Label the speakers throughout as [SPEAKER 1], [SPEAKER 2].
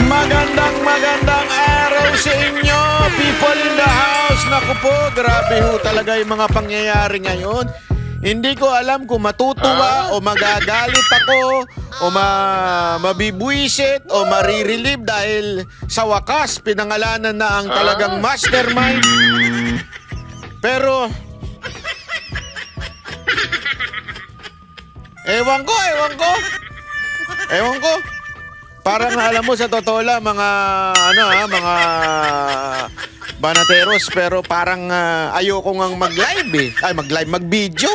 [SPEAKER 1] Magandang araw sa inyo, people in the house. Naku po, grabe ho talaga yung mga pangyayari ngayon. Hindi ko alam kung matutuwa o magagalit ako o mabibwisit o marirelieve dahil sa wakas pinangalanan na ang talagang mastermind. Pero ewan ko. Parang alam mo sa totoo lang mga mga banateros, pero parang ayoko ngang mag-live mag-video.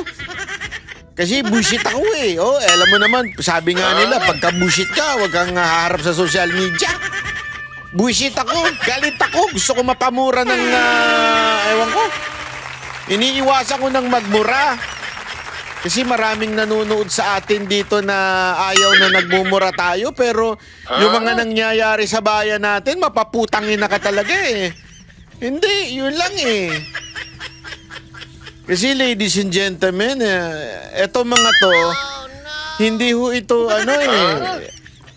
[SPEAKER 1] Kasi bullshit ako eh. Oh, alam mo naman, sabi nga nila, pagka bullshit ka, wag kang haharap sa social media. Bullshit ako, galit ako, gusto ko mapamura ng ewan ko. Iniiwasan ko ng magmura. Kasi maraming nanonood sa atin dito na ayaw na nagmumura tayo, pero yung mga nangyayari sa bayan natin, mapaputangin na ka talaga eh. Hindi, yun lang eh. Kasi ladies and gentlemen, eto mga to, hindi ho ito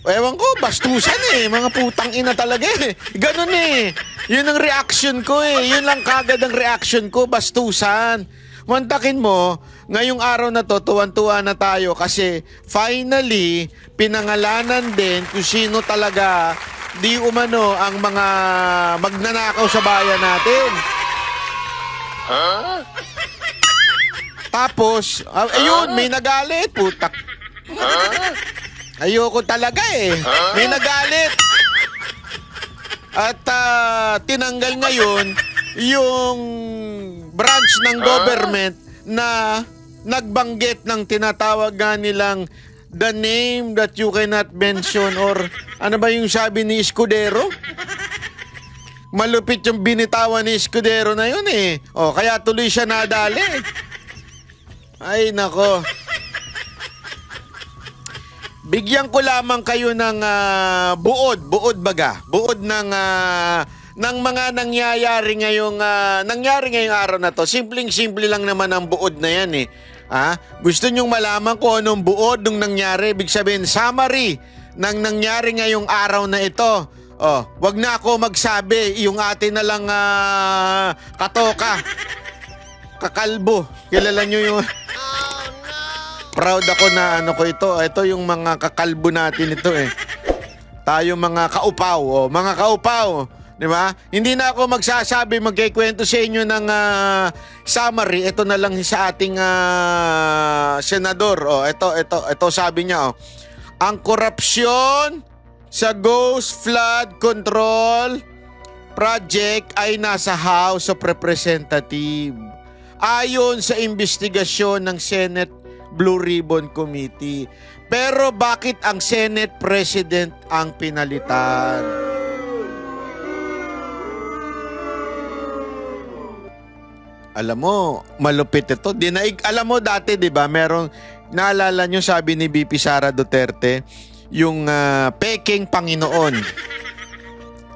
[SPEAKER 1] ewan ko, bastusan eh. Mga putang ina talaga eh. Ganun eh. Yun ang reaction ko eh. Yun lang kagad ang reaction ko, bastusan. Mantakin mo, ngayong araw na to, tuwan-tuwa na tayo kasi finally, pinangalanan din kung sino talaga di umano ang mga magnanakaw sa bayan natin. Tapos, ayun, may nagalit, putak. Ayoko talaga eh. May nagalit. At tinanggal ngayon yung branch ng government na nagbanggit ng tinatawag nga nilang the name that you cannot mention, or ano ba yung sabi ni Escudero? Malupit yung binitawan ni Escudero na yun eh. O, kaya tuloy siya nadali. Ay, nako. Bigyan ko lamang kayo ng buod ng mga nangyayari ngayong araw na to. Simpleng-simple lang naman ang buod na yan eh. Gusto nyong malaman kung anong buod nung nangyari? Ibig sabihin, summary ng nangyari ngayong araw na ito. Wag na ako magsabi, yung atin na lang katoka. Kakalbo. Kilala nyo yung... Proud ako na ko ito. Ito yung mga kakalbo natin ito eh. Tayo mga kaupaw. Mga kaupaw. Di ba? Hindi na ako magkikwento sa inyo ng summary. Ito na lang sa ating senador. Ito sabi niya. Ang korupsyon sa Ghost Flood Control Project ay nasa House of Representatives. Ayon sa investigasyon ng Senate Blue Ribbon Committee. Pero bakit ang Senate President ang pinalitan? Alam mo, malupit ito. Alam mo dati, di ba, merong, naalala nyo sabi ni VP Sara Duterte, yung peking Panginoon.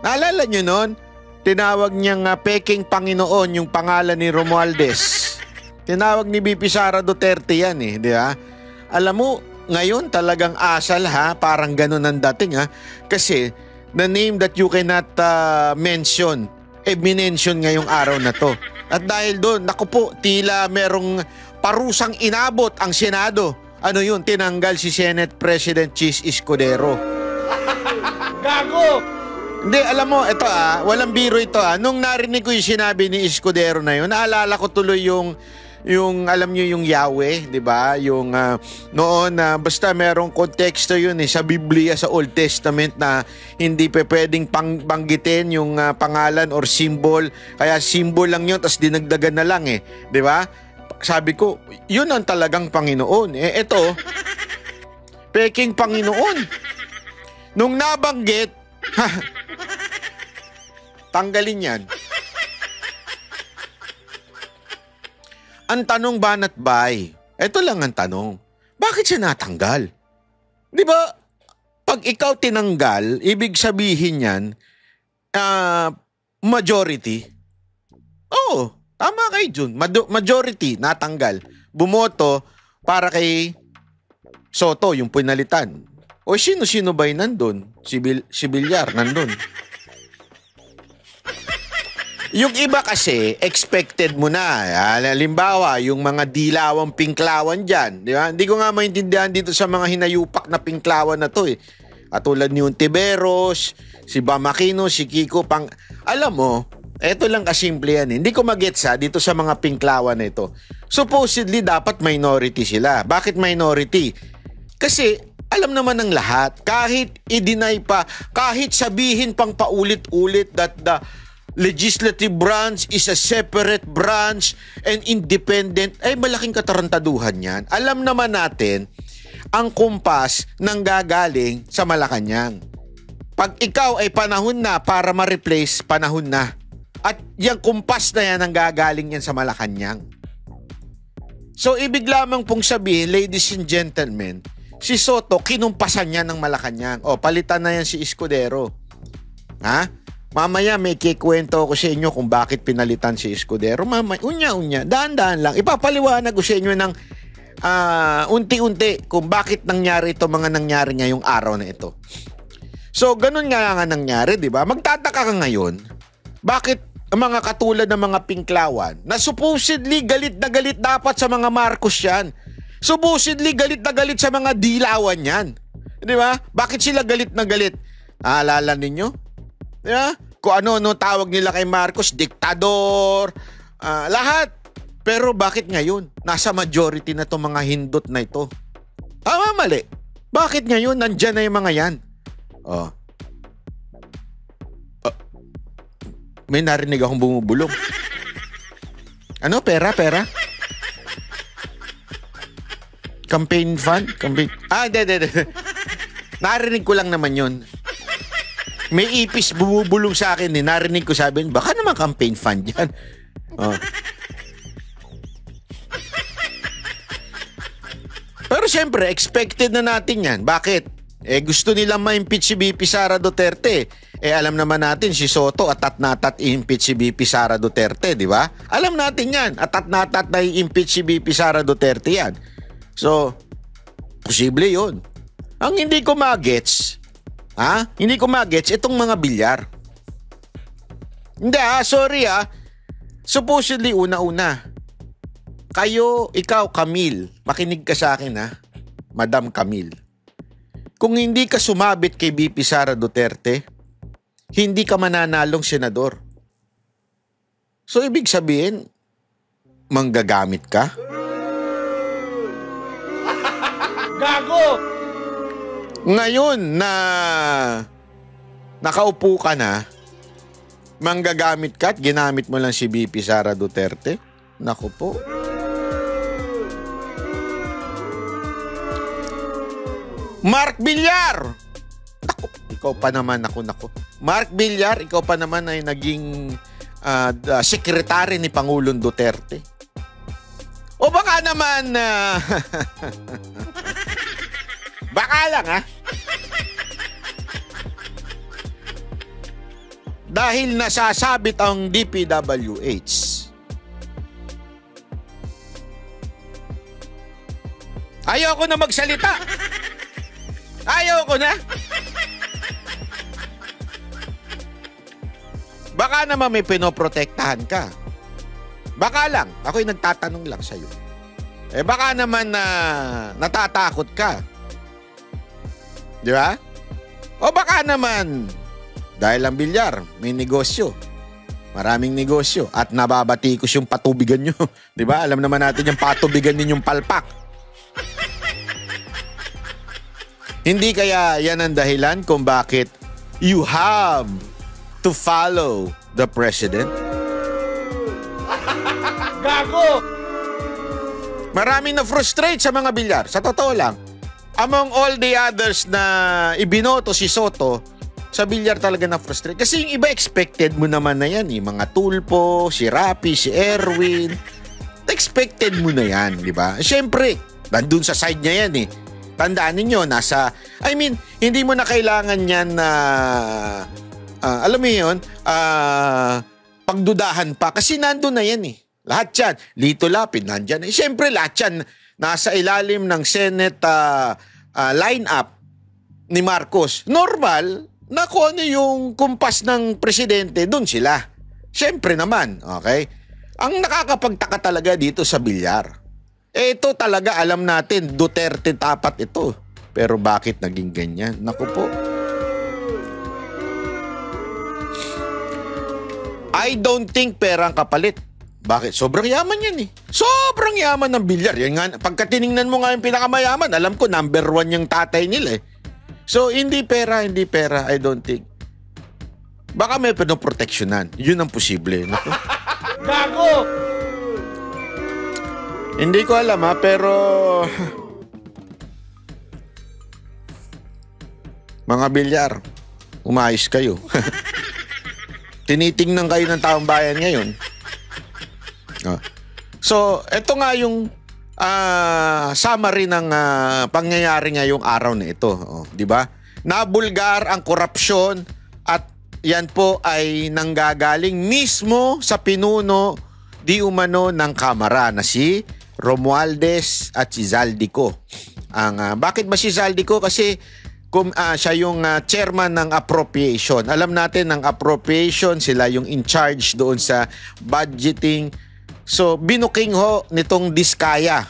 [SPEAKER 1] Naalala nyo nun? Tinawag niyang peking Panginoon yung pangalan ni Romualdez. Tinawag ni VP Sara Duterte yan eh, di ba? Alam mo, ngayon talagang asal parang ganun ang dating kasi the name that you cannot mention, minention ngayong araw na to. At dahil doon, naku po, tila merong parusang inabot ang Senado. Ano yun? Tinanggal si Senate President Chis Escudero. Gago! Hindi, alam mo, ito walang biro ito Nung narinig ko yung sinabi ni Escudero na yun, naalala ko tuloy yung alam niyo yung Yahweh, 'di ba? Yung noon basta merong konteksto yun sa Biblia, sa Old Testament, na hindi pwedeng banggitin yung pangalan or symbol. Kaya symbol lang yun, tapos dinagdagan na lang 'di ba? Sabi ko, yun ang talagang Panginoon. Ito, peking Panginoon. Nung nabanggit, tanggalin yan. Ang tanong, banat bay? Ito lang ang tanong. Bakit siya natanggal? Di ba, pag ikaw tinanggal, ibig sabihin yan, majority. Oo, tama kayo dun. Majority, natanggal. Bumoto para kay Soto, yung pinalitan. O sino-sino ba'y nandun? Si Villar nandun. Yung iba kasi, expected mo na. Halimbawa, yung mga dilawang pinklawan dyan. Di ba? Hindi ko nga maintindihan dito sa mga hinayupak na pinklawan na to eh. Katulad ni Untiveros, si Bam Aquino, si Kiko Pang... Alam mo, eto lang kasimple yan eh. Hindi ko magets dito sa mga pinklawan na ito. Supposedly, dapat minority sila. Bakit minority? Kasi, alam naman ng lahat, kahit i-deny pa, kahit sabihin pang paulit-ulit that the legislative branch is a separate branch and independent, ay malaking katarantaduhan yan. Alam naman natin, ang kumpas nang gagaling sa Malacanang. Pag ikaw ay panahon na para ma-replace, panahon na. At yung kumpas na yan ang gagaling yan sa Malacanang. So, ibig lamang pong sabihin, ladies and gentlemen, si Soto, kinumpasan niya ng Malacanang. O, palitan na yan si Escudero. Ha? Mamaya may kikwento ko sa inyo kung bakit pinalitan si Escudero. Mamaya, unya-unya, daan-daan lang. Ipapaliwanag ko sa inyo ng unti-unti kung bakit nangyari ito mga nangyari ngayong araw na ito. So, ganun nga nangyari, di ba? Magtataka ka ngayon, bakit ang mga katulad ng mga pinklawan na supposedly galit na galit dapat sa mga Marcos yan. Supposedly galit na galit sa mga dilawan yan. Di ba? Bakit sila galit na galit? Naalala ninyo? Di ba? Kung ano tawag nila kay Marcos, diktador, lahat. Pero bakit ngayon? Nasa majority na itong mga hindot na ito. Tama, mali. Bakit ngayon? Nandyan na yung mga yan. Oh. May narinig akong bumubulong. Ano? Pera? Campaign fund? Hindi. Narinig ko lang naman yun. May ipis bumubulong sa akin eh. Narinig ko, sabi, baka naman campaign fund yan. Oh. Pero siyempre, expected na natin yan. Bakit? Gusto nilang ma-impeach si BP Sara Duterte. Alam naman natin si Soto atat na atat i-impeach si BP Sara Duterte, di ba? Alam natin yan. Atat na atat na i-impeach si BP Sara Duterte yan. So, posible yun. Ang hindi ko magets, hindi ko magets itong mga Villar. Hindi sorry supposedly una-una. Kayo, ikaw Camille, makinig ka sa akin Madam Camille. Kung hindi ka sumabit kay BP Sara Duterte, hindi ka mananalong senador. So ibig sabihin, manggagamit ka? Gago! Ngayon na nakaupo ka na, manggagamit ka at ginamit mo lang si BP Sara Duterte? Naku po. Mark Villar! Naku, ikaw pa naman, naku. Mark Villar, ikaw pa naman ay naging sekretary ni Pangulong Duterte. O baka naman, baka lang dahil nasasabit ang DPWH. Ayoko na magsalita. Ayoko na. Baka naman may pinoprotektahan ka. Baka lang. Ako'y nagtatanong lang sa'yo. Baka naman natatakot ka. Di ba? O baka naman dahil ang Villar, may negosyo. Maraming negosyo. At nababatikos yung patubigan nyo. Di ba? Alam naman natin yung patubigan ninyong palpak. Hindi kaya yan ang dahilan kung bakit you have to follow the president? Gago! Maraming na-frustrate sa mga Villar. Sa totoo lang, among all the others na ibinoto si Soto, sa Villar talaga na-frustrate. Kasi yung iba expected mo naman na yan. Yung mga Tulpo, si Rapi, si Erwin. Expected mo na yan, di ba? Siyempre, nandun sa side niya yan Tandaan ninyo, hindi mo na kailangan yan na, alam mo yun, pagdudahan pa. Kasi nandun na yan Lahat yan. Lito Lapid, nandyan. Siyempre, lahat yan nasa ilalim ng Senate line-up ni Marcos. Normal na kung ano yung kumpas ng presidente, doon sila. Siyempre naman, okay? Ang nakakapagtaka talaga dito sa bilyar, ito talaga alam natin, Duterte tapat ito. Pero bakit naging ganyan? Naku po. I don't think pera ang kapalit. Bakit? Sobrang yaman yan eh. Sobrang yaman ng bilyar. Yan nga, pagka tiningnan mo nga yung pinakamayaman, alam ko number 1 yung tatay nila eh. So, hindi pera, I don't think. Baka may pinoproteksyonan. Yun ang posible. Naku.
[SPEAKER 2] Gago!
[SPEAKER 1] Hindi ko alam ha, pero mga bilyar, umayos kayo. Tinitingnan kayo ng taong bayan ngayon. So, ito nga yung summary ng pangyayari ngayong araw na ito. Di ba? Nabulgar ang korupsyon at yan po ay nanggagaling mismo sa pinuno di umano ng Kamara na si Romualdez at si Zaldico. Bakit ba si Zaldico? Kasi siya yung chairman ng appropriation. Alam natin ng appropriation, sila yung in charge doon sa budgeting. So, binuking ho nitong Diskaya.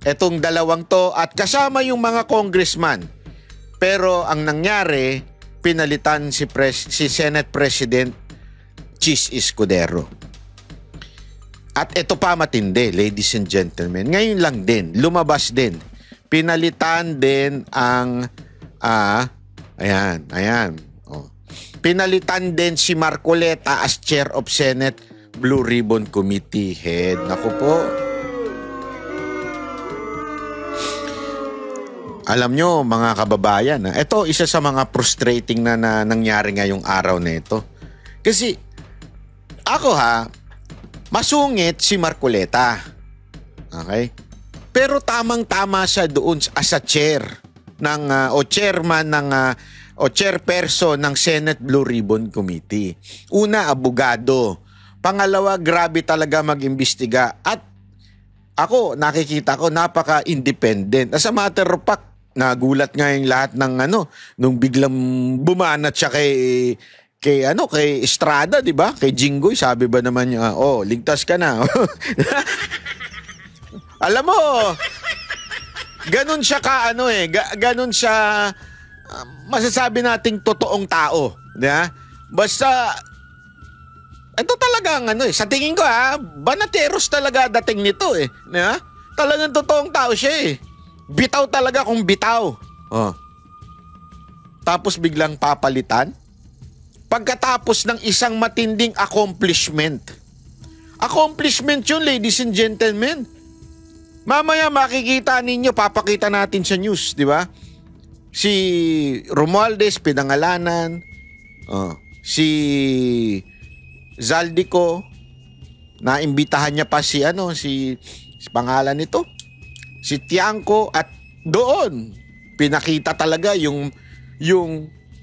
[SPEAKER 1] Etong dalawang to at kasama yung mga congressman. Pero ang nangyari, pinalitan si Senate President Chis Escudero. At ito pa matindi, ladies and gentlemen. Ngayon lang din, lumabas din. Pinalitan din ang ayan. Pinalitan din si Marcoleta as Chair of Senate Blue Ribbon Committee Head. Naku po. Alam nyo, mga kababayan, ito isa sa mga frustrating na nangyari ngayong araw na ito. Kasi ako masungit si Marcoleta. Okay? Pero tamang-tama siya doon as a chair ng o chairman ng o chairperson ng Senate Blue Ribbon Committee. Una, abogado. Pangalawa, grabe talaga mag-imbestiga. At ako, nakikita ko, napaka-independent. As a matter of fact, nagulat nga yung lahat ng nung biglang bumanat siya kay Estrada, di ba? Kay Jinggoy, sabi ba naman niya, ligtas ka na. Alam mo, ganun siya ganun siya, masasabi nating totoong tao. Di ba? Basta, ito talagang sa tingin ko banateros talaga dating nito eh. Di ba? Talagang totoong tao siya eh. Bitaw talaga kung bitaw. Tapos biglang papalitan. Pagkatapos ng isang matinding accomplishment. Accomplishment yun, ladies and gentlemen. Mamaya makikita ninyo, papakita natin sa news, di ba? Si Romualdez, pinangalanan. Si Zaldico, naimbitahan niya pa si pangalan nito, si Tiangco, at doon pinakita talaga yung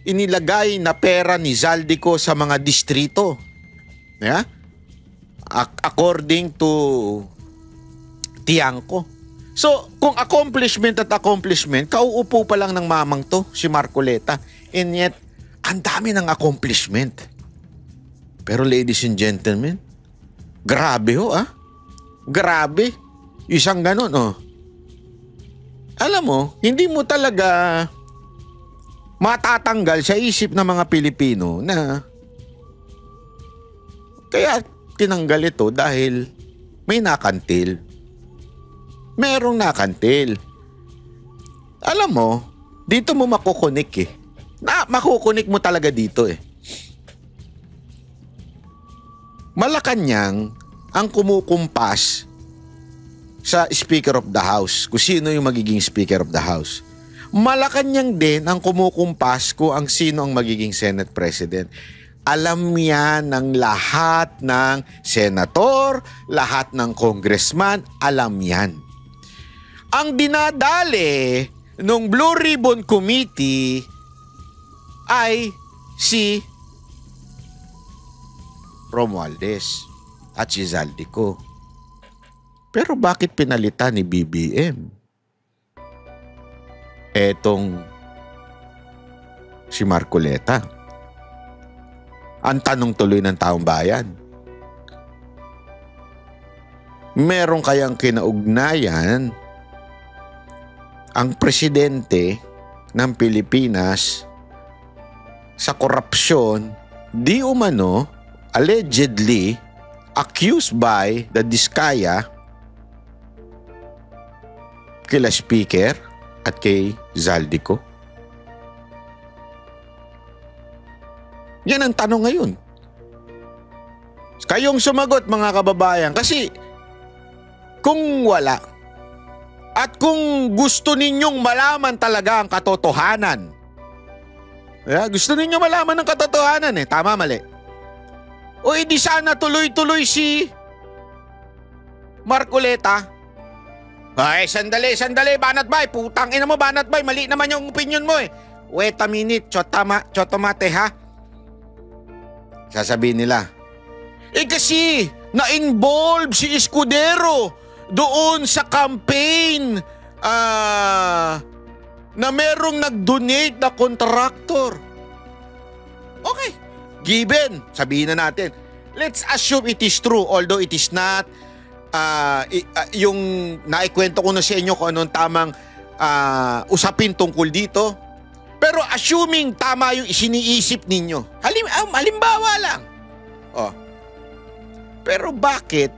[SPEAKER 1] inilagay na pera ni Zaldico sa mga distrito. Yeah? According to Tiangco. So, kung accomplishment, kauupo pa lang ng mamang to, si Marcoleta. And yet, ang dami ng accomplishment. Pero ladies and gentlemen, grabe Grabe. Isang ganun, Alam mo, hindi mo talaga matatanggal sa isip ng mga Pilipino na kaya tinanggal ito dahil may nakantil. Merong nakantil. Alam mo, dito mo makukunik makukunik mo talaga dito Malacanang ang kumukumpas sa Speaker of the House, kung sino yung magiging Speaker of the House. Malacanang din ang kumukumpas kung ang sino ang magiging Senate President. Alam yan ng lahat ng senator, lahat ng congressman, alam yan. Ang dinadali ng Blue Ribbon Committee ay si Romualdez at si Zaldico. Pero bakit pinalitan ni BBM etong si Marcoleta. Ang tanong tuloy ng taong bayan, meron kayang kinaugnayan ang presidente ng Pilipinas sa korupsyon di umano allegedly accused by the Diskaya kila Speaker at kay Zaldico? Yan ang tanong ngayon. Kayong sumagot mga kababayan, kasi kung wala at kung gusto ninyong malaman talaga ang katotohanan, gusto ninyo malaman ang katotohanan tama mali, o edi sana tuloy-tuloy si Marcoleta. Ay, sandali, Banat Bay, putang ina mo Banat Bay, mali naman yung opinion mo Wait a minute, chotomate ha. Sasabihin nila, kasi na-involve si Escudero doon sa campaign na merong nag-donate na contractor. Okay, given, sabihin na natin. Let's assume it is true, although it is not. Yung naikwento ko na sa inyo kung anong tamang usapin tungkol dito. Pero assuming tama yung isiniisip ninyo. Halimbawa lang. Pero bakit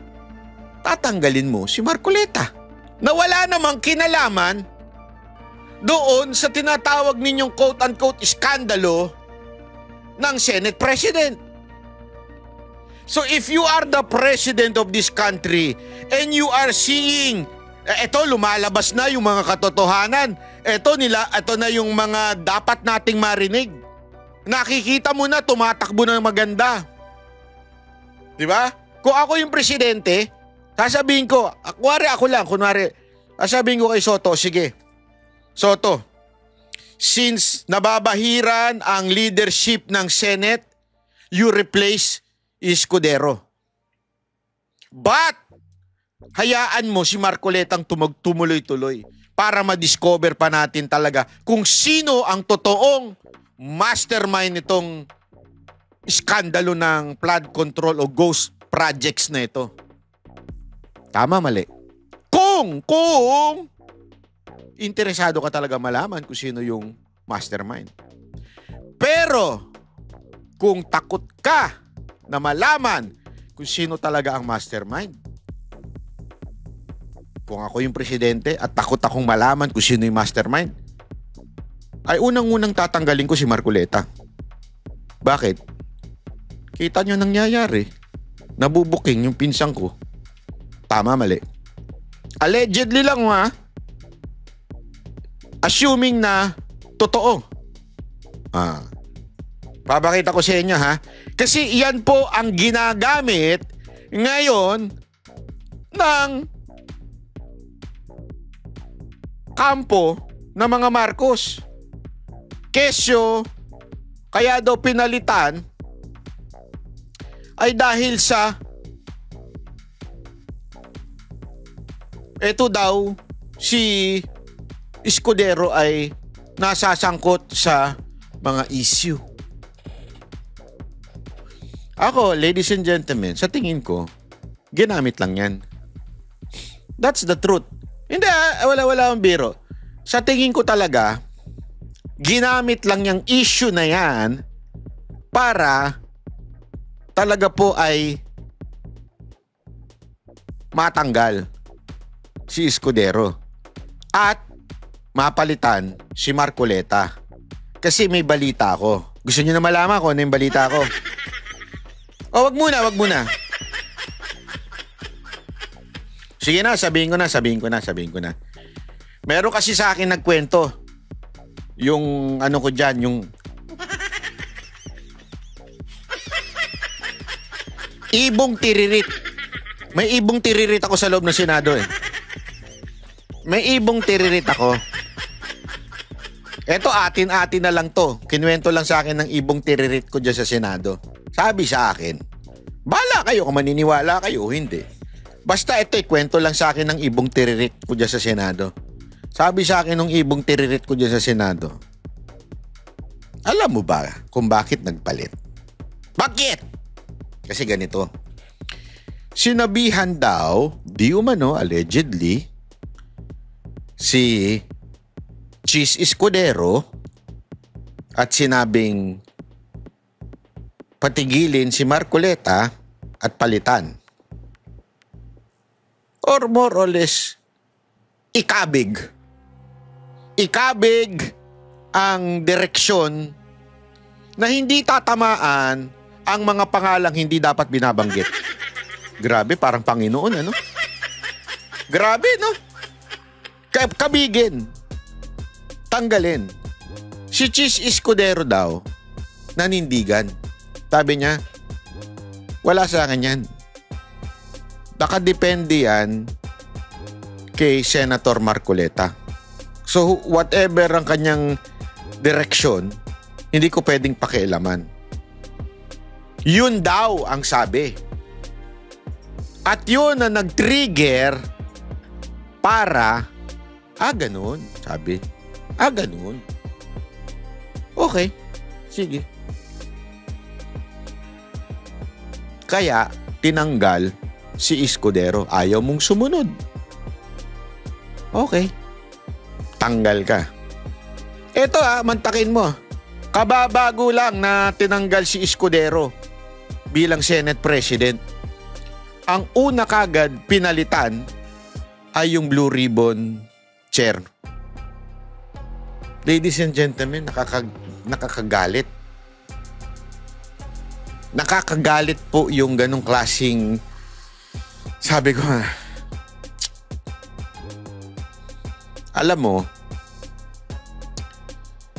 [SPEAKER 1] tatanggalin mo si Marcoleta na wala namang kinalaman doon sa tinatawag ninyong quote-unquote iskandalo ng Senate President? So if you are the President of this country and you are seeing, eto lumalabas na yung mga katotohanan, eto na yung mga dapat nating marinig, nakikita mo na tumatakbo na maganda. Diba? Kung ako yung presidente, sasabihin ko, sasabihin ko kay Soto, sige, Soto, since nababahiran ang leadership ng Senate, you replace Escudero. But, hayaan mo si Marcoletang tumuloy-tuloy para ma-discover pa natin talaga kung sino ang totoong mastermind nitong iskandalo ng flood control o ghost projects na ito. Tama, mali? Kung interesado ka talaga malaman kung sino yung mastermind. Pero kung takot ka na malaman kung sino talaga ang mastermind, kung ako yung presidente at takot akong malaman kung sino yung mastermind, ay unang-unang tatanggalin ko si Marcoleta. Bakit? Kita nyo nangyayari. Nabubuking yung pinsang ko. Tama, mali? Allegedly lang assuming na totoo. Papakita ko sa inyo Kasi yan po ang ginagamit ngayon ng kampo ng mga Marcos. Kesyo, kaya daw pinalitan ay dahil sa eto daw si Escudero ay nasasangkot sa mga issue. Ako, ladies and gentlemen, sa tingin ko, ginamit lang yan. That's the truth. Hindi, wala akong biro. Sa tingin ko talaga, ginamit lang yung issue na yan para talaga po ay matanggal si Escudero at mapalitan si Marcoleta. Kasi may balita ako. Gusto niyo na malaman kung ano yung balita ko? O, wag muna. Sige na, sabihin ko na. Meron kasi sa akin nagkwento. Yung ano ko dyan, yung ibong tiririt. May ibong tiririt ako sa loob ng Senado May ibong tiririt ako. Eto, atin-atin na lang to. Kinuwento lang sa akin ng ibong tiririt ko dyan sa Senado. Sabi sa akin, bahala kayo kung maniniwala kayo o hindi. Basta ito, kwento lang sa akin ng ibong tiririt ko dyan sa Senado. Sabi sa akin ng ibong tiririt ko dyan sa Senado, Alam mo ba kung bakit nagpalit? Bakit? Kasi ganito. Sinabihan daw, di umano, allegedly, si Chis Escudero at sinabing patigilin si Marcoleta at palitan. Or more or less, ikabig ang direksyon na hindi tatamaan ang mga pangalang hindi dapat binabanggit. Grabe, parang Panginoon, ano? Grabe, no? Kabigin. Tanggalin. Si Chis Escudero daw, nanindigan. Sabi niya, wala sa akin yan. Nakadepende yan kay Senator Marcoleta. So, whatever ang kanyang direksyon, hindi ko pwedeng pakialaman. Yun daw ang sabi. At yun na nag-trigger para, ganun, sabi. Ganun. Okay, sige. Kaya, tinanggal si Escudero. Ayaw mong sumunod. Okay. Tanggal ka. Eto mantakin mo. Kababago lang na tinanggal si Escudero bilang Senate President. Ang una kagad pinalitan ay yung Blue Ribbon Chair. Ladies and gentlemen, nakakagalit. Nakakagalit po yung ganong klaseng, sabi ko alam mo,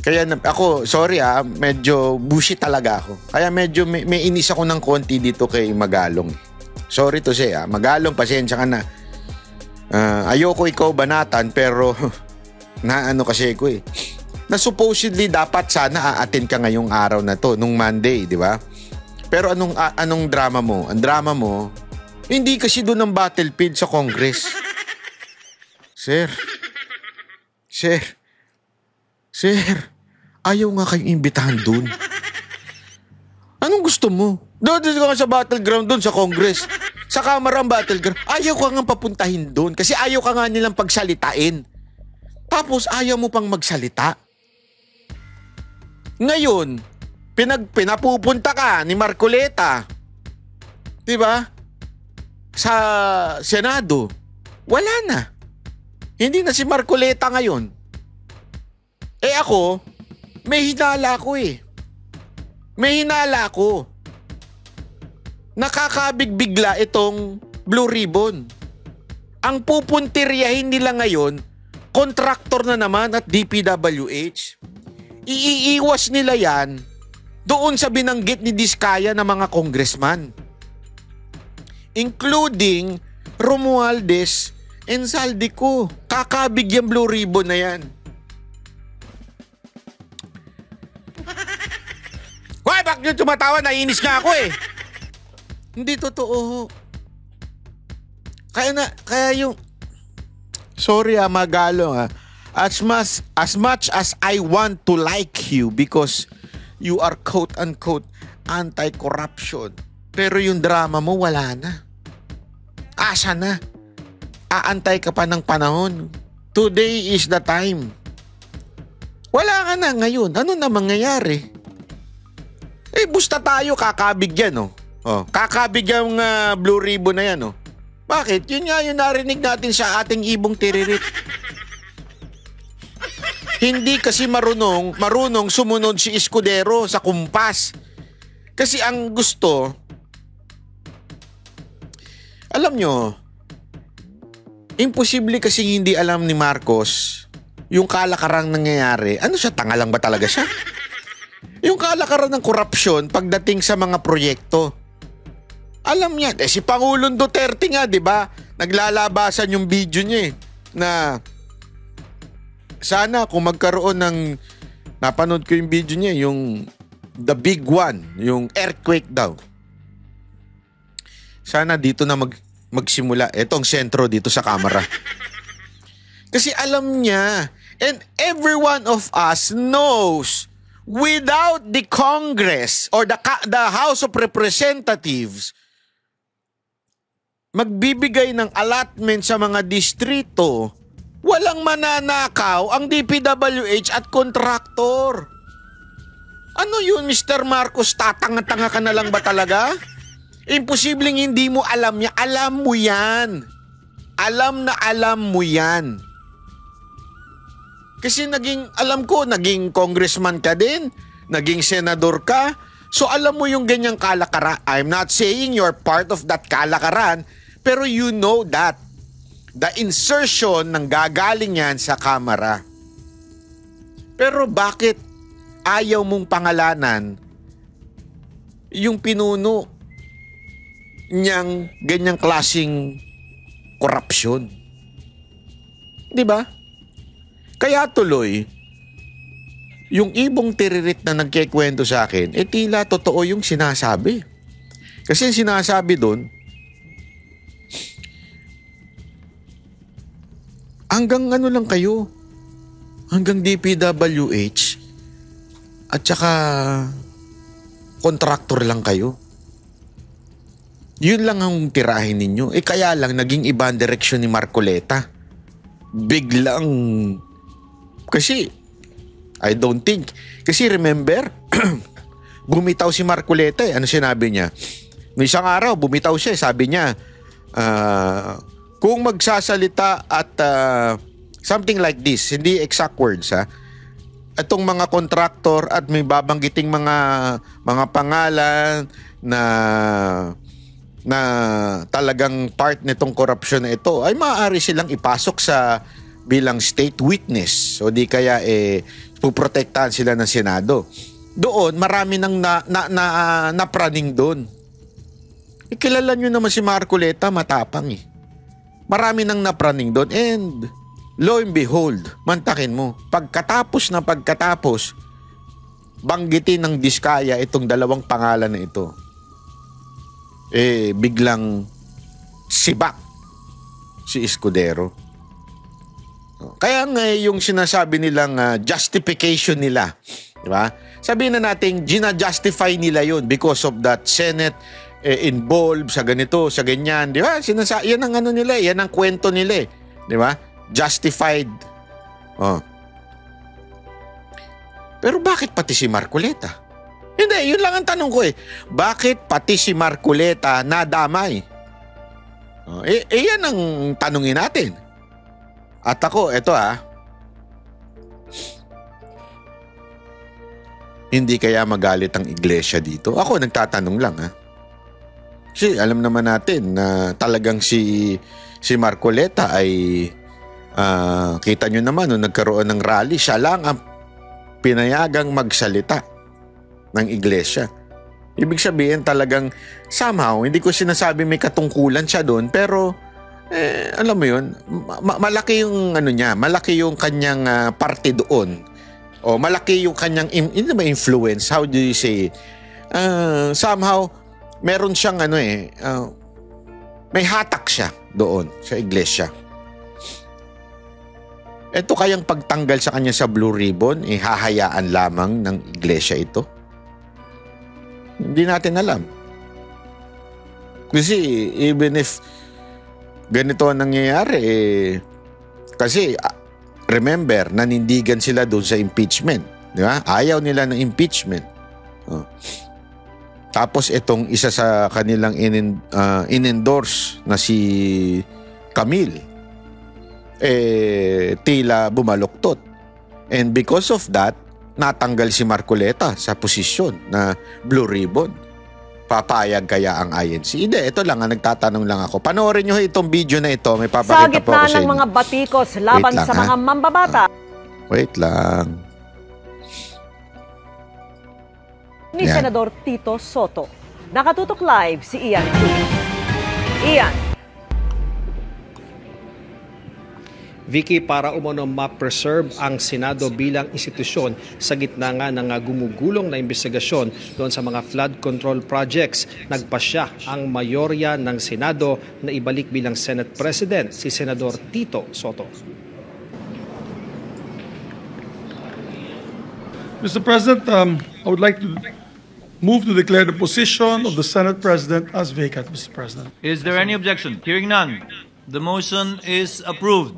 [SPEAKER 1] kaya ako, sorry medyo busy talaga ako. Kaya medyo may inis ako ng konti dito kay Magalong. Sorry to say Magalong, pasensya ka na. Ayoko ikaw banatan pero naano kasi ko na supposedly dapat sana aattend ka ngayong araw na to, nung Monday, di ba? Pero anong drama mo? Ang drama mo, hindi kasi doon ang battlefield sa Congress. Sir, ayaw nga kayong imbitahan doon. Anong gusto mo? Doon ka sa battleground doon sa Congress. Sa Kamara ang battleground. Ayaw ka nga papuntahin doon kasi ayaw ka nga nilang pagsalitain. Tapos ayaw mo pang magsalita. Ngayon, pinapupunta ka ni Marcoleta. Diba? Sa Senado. Wala na. Hindi na si Marcoleta ngayon. Ako, may hinala ko May hinala ko. Nakakabigbigla itong Blue Ribbon. Ang pupuntiryahin nila ngayon, kontraktor na naman at DPWH. Iiiwas nila yan doon sa binanggit ni Diskaya na mga congressman. Including Romualdez and Saldico. Kakabig yung Blue Ribbon na yan. Why, bakit yung tumatawa? Naiinis nga ako Hindi totoo. Kaya yung sorry Magalong as much as I want to like you because you are quote-unquote anti-corruption, pero yung drama mo wala na. Asa na? Aantay ka pa ng panahon. Today is the time. Wala ka na ngayon. Ano na mangyayari? Busta tayo, kakabig yan kakabig yung Blue Ribbon na yan Bakit? Yun nga yung narinig natin sa ating ibong tiririt. Hindi kasi marunong sumunod si Escudero sa kumpas. Kasi ang gusto, alam nyo, imposible kasi hindi alam ni Marcos yung kalakarang nangyayari. Ano siya? Tanga lang ba talaga siya? Yung kalakaran ng korupsyon pagdating sa mga proyekto. Alam niya. Si Pangulong Duterte nga, di ba? Naglalabasan yung video niya na sana kung magkaroon ng, napanood ko yung video niya, yung the big one, yung earthquake daw. Sana dito na magsimula. Ito ang sentro dito sa Kamara. Kasi alam niya, and every one of us knows without the Congress or the House of Representatives magbibigay ng allotment sa mga distrito, walang mananakaw ang DPWH at kontraktor. Ano yun, Mr. Marcos? Tatanga-tanga ka na lang ba talaga? Imposibleng hindi mo alam niya. Alam mo yan. Alam na alam mo yan. Kasi naging congressman ka din. Naging senador ka. So alam mo yung ganyang kalakaran. I'm not saying you're part of that kalakaran, pero you know that. The insertion ng gagaling yan sa kamera. Pero bakit ayaw mong pangalanan yung pinuno niyang ganyang klaseng korupsyon? Di ba? Kaya tuloy, yung ibong tiririt na nagkikwento sa akin, tila totoo yung sinasabi. Kasi yung sinasabi doon, hanggang ano lang kayo, hanggang DPWH, at saka kontraktor lang kayo. Yun lang ang tirahin ninyo. Kaya lang naging iba ang direksyon ni Marcoleta. Biglang, kasi I don't think, kasi remember bumitaw si Marcoleta. Ano sinabi niya? May isang araw bumitaw siya, sabi niya kung magsasalita at something like this, hindi exact words itong mga kontraktor at may babanggiting mga pangalan na talagang part nitong korupsyon na ito, ay maaari silang ipasok sa bilang state witness o di kaya puprotektahan sila ng Senado. Doon marami nang napraning doon. Kilala nyo naman si Marcoleta, matapang Marami nang napraning doon, and lo and behold, mantakin mo, pagkatapos, banggitin ng diskaya itong dalawang pangalan na ito, biglang sibak si Escudero. Kaya nga yung sinasabi nilang justification nila, di ba? Sabihin na natin, gina-justify nila yun because of that Senate involved sa ganito, sa ganyan, di ba? Yan ang ano nila, yan ang kwento nila, di ba? Justified. Pero bakit pati si Marcoleta? Hindi, yun lang ang tanong ko Bakit pati si Marcoleta nadamay? Yan ang tanungin natin. At ako, eto hindi kaya magalit ang iglesia dito? Ako nagtatanong lang Kasi alam naman natin na talagang si Marcoleta ay kita nyo naman nung nagkaroon ng rally, siya lang ang pinayagang magsalita ng iglesia. Ibig sabihin talagang somehow, hindi ko sinasabi may katungkulan siya doon, pero alam mo yun, malaki yung ano niya, malaki yung kanyang parte doon. O malaki yung kanyang influence, how do you say? Somehow meron siyang may hatak siya doon sa iglesia. Ito kayang pagtanggal sa kanya sa Blue Ribbon, hahayaan lamang ng iglesia ito? Hindi natin alam. Kasi even if ganito ang nangyayari, kasi remember, nanindigan sila doon sa impeachment. Di ba? Ayaw nila ng impeachment. Tapos itong isa sa kanilang in-endorse na si Camille, tila bumaluktot. And because of that, natanggal si Marcoleta sa posisyon na Blue Ribbon. Papayag kaya ang INC? Hindi, ito lang, nagtatanong lang ako. Panoorin nyo itong video na ito, may papakita po ako sa inyo. Sa gitna ng mga batikos laban sa mga mambabata. Wait lang. Ni Senador Tito Soto. Nakatutok live si Ian. Ian.
[SPEAKER 2] Vicky, para umano ma-preserve ang Senado bilang institusyon sa gitna nga ng gumugulong na investigasyon doon sa mga flood control projects, nagpasya ang mayorya ng Senado na ibalik bilang Senate President si Senador Tito Soto.
[SPEAKER 3] Mr. President, I would like to move to declare the position of the Senate President as vacant, Mr. President.
[SPEAKER 4] Is there any objection? Hearing none, the motion is approved.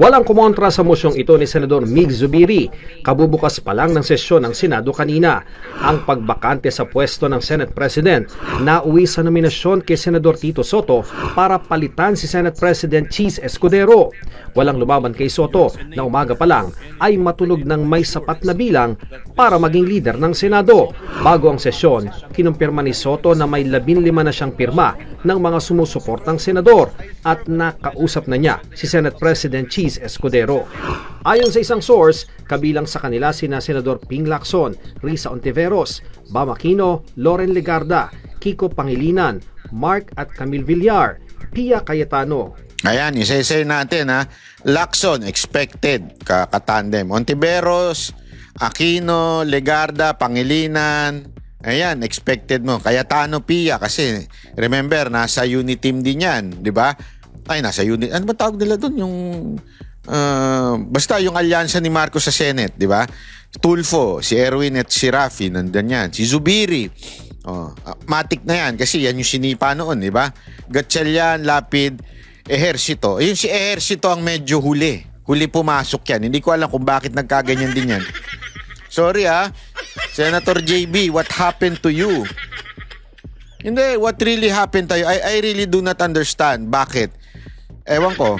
[SPEAKER 2] Walang kumontra sa mosyong ito ni Senador Mig Zubiri. Kabubukas pa lang ng sesyon ng Senado kanina. Ang pagbakante sa pwesto ng Senate President nauwi sa nominasyon kay Senador Tito Soto para palitan si Senate President Cheese Escudero. Walang lumaban kay Soto na umaga pa lang ay matunog ng may sapat na bilang para maging leader ng Senado. Bago ang sesyon, kinumpirma ni Soto na may 15 na siyang pirma ng mga sumusuportang senador at nakausap na niya si Senate President Cheese Escudero. Ayon sa isang source, kabilang sa kanila sina Senador Ping Lacson, Risa Ontiveros, Bam Aquino, Loren Legarda, Kiko Pangilinan, Mark at Camille Villar, Pia Cayetano.
[SPEAKER 1] Ayan, isa-isa natin ha. Lacson, expected, katandem. Ontiveros, Aquino, Legarda, Pangilinan. Ayan, expected mo. Cayetano, Pia, kasi remember, nasa unit team din yan, di ba? Ay, nasa unit. Ano ba tawag nila doon? Yung, basta yung alyansa ni Marcos sa Senate, di ba? Tulfo, si Erwin at si Rafi, nandan yan. Si Zubiri, matik na yan, kasi yan yung sinipa noon, di ba? Gatchalian, Lapid, Ejercito. Yung si Ejercito ang medyo huli. Huli pumasok yan. Hindi ko alam kung bakit nagkaganyan din yan. Sorry Senator JB, what happened to you? Hindi, what really happened to you? I really do not understand. Bakit? Ewan ko.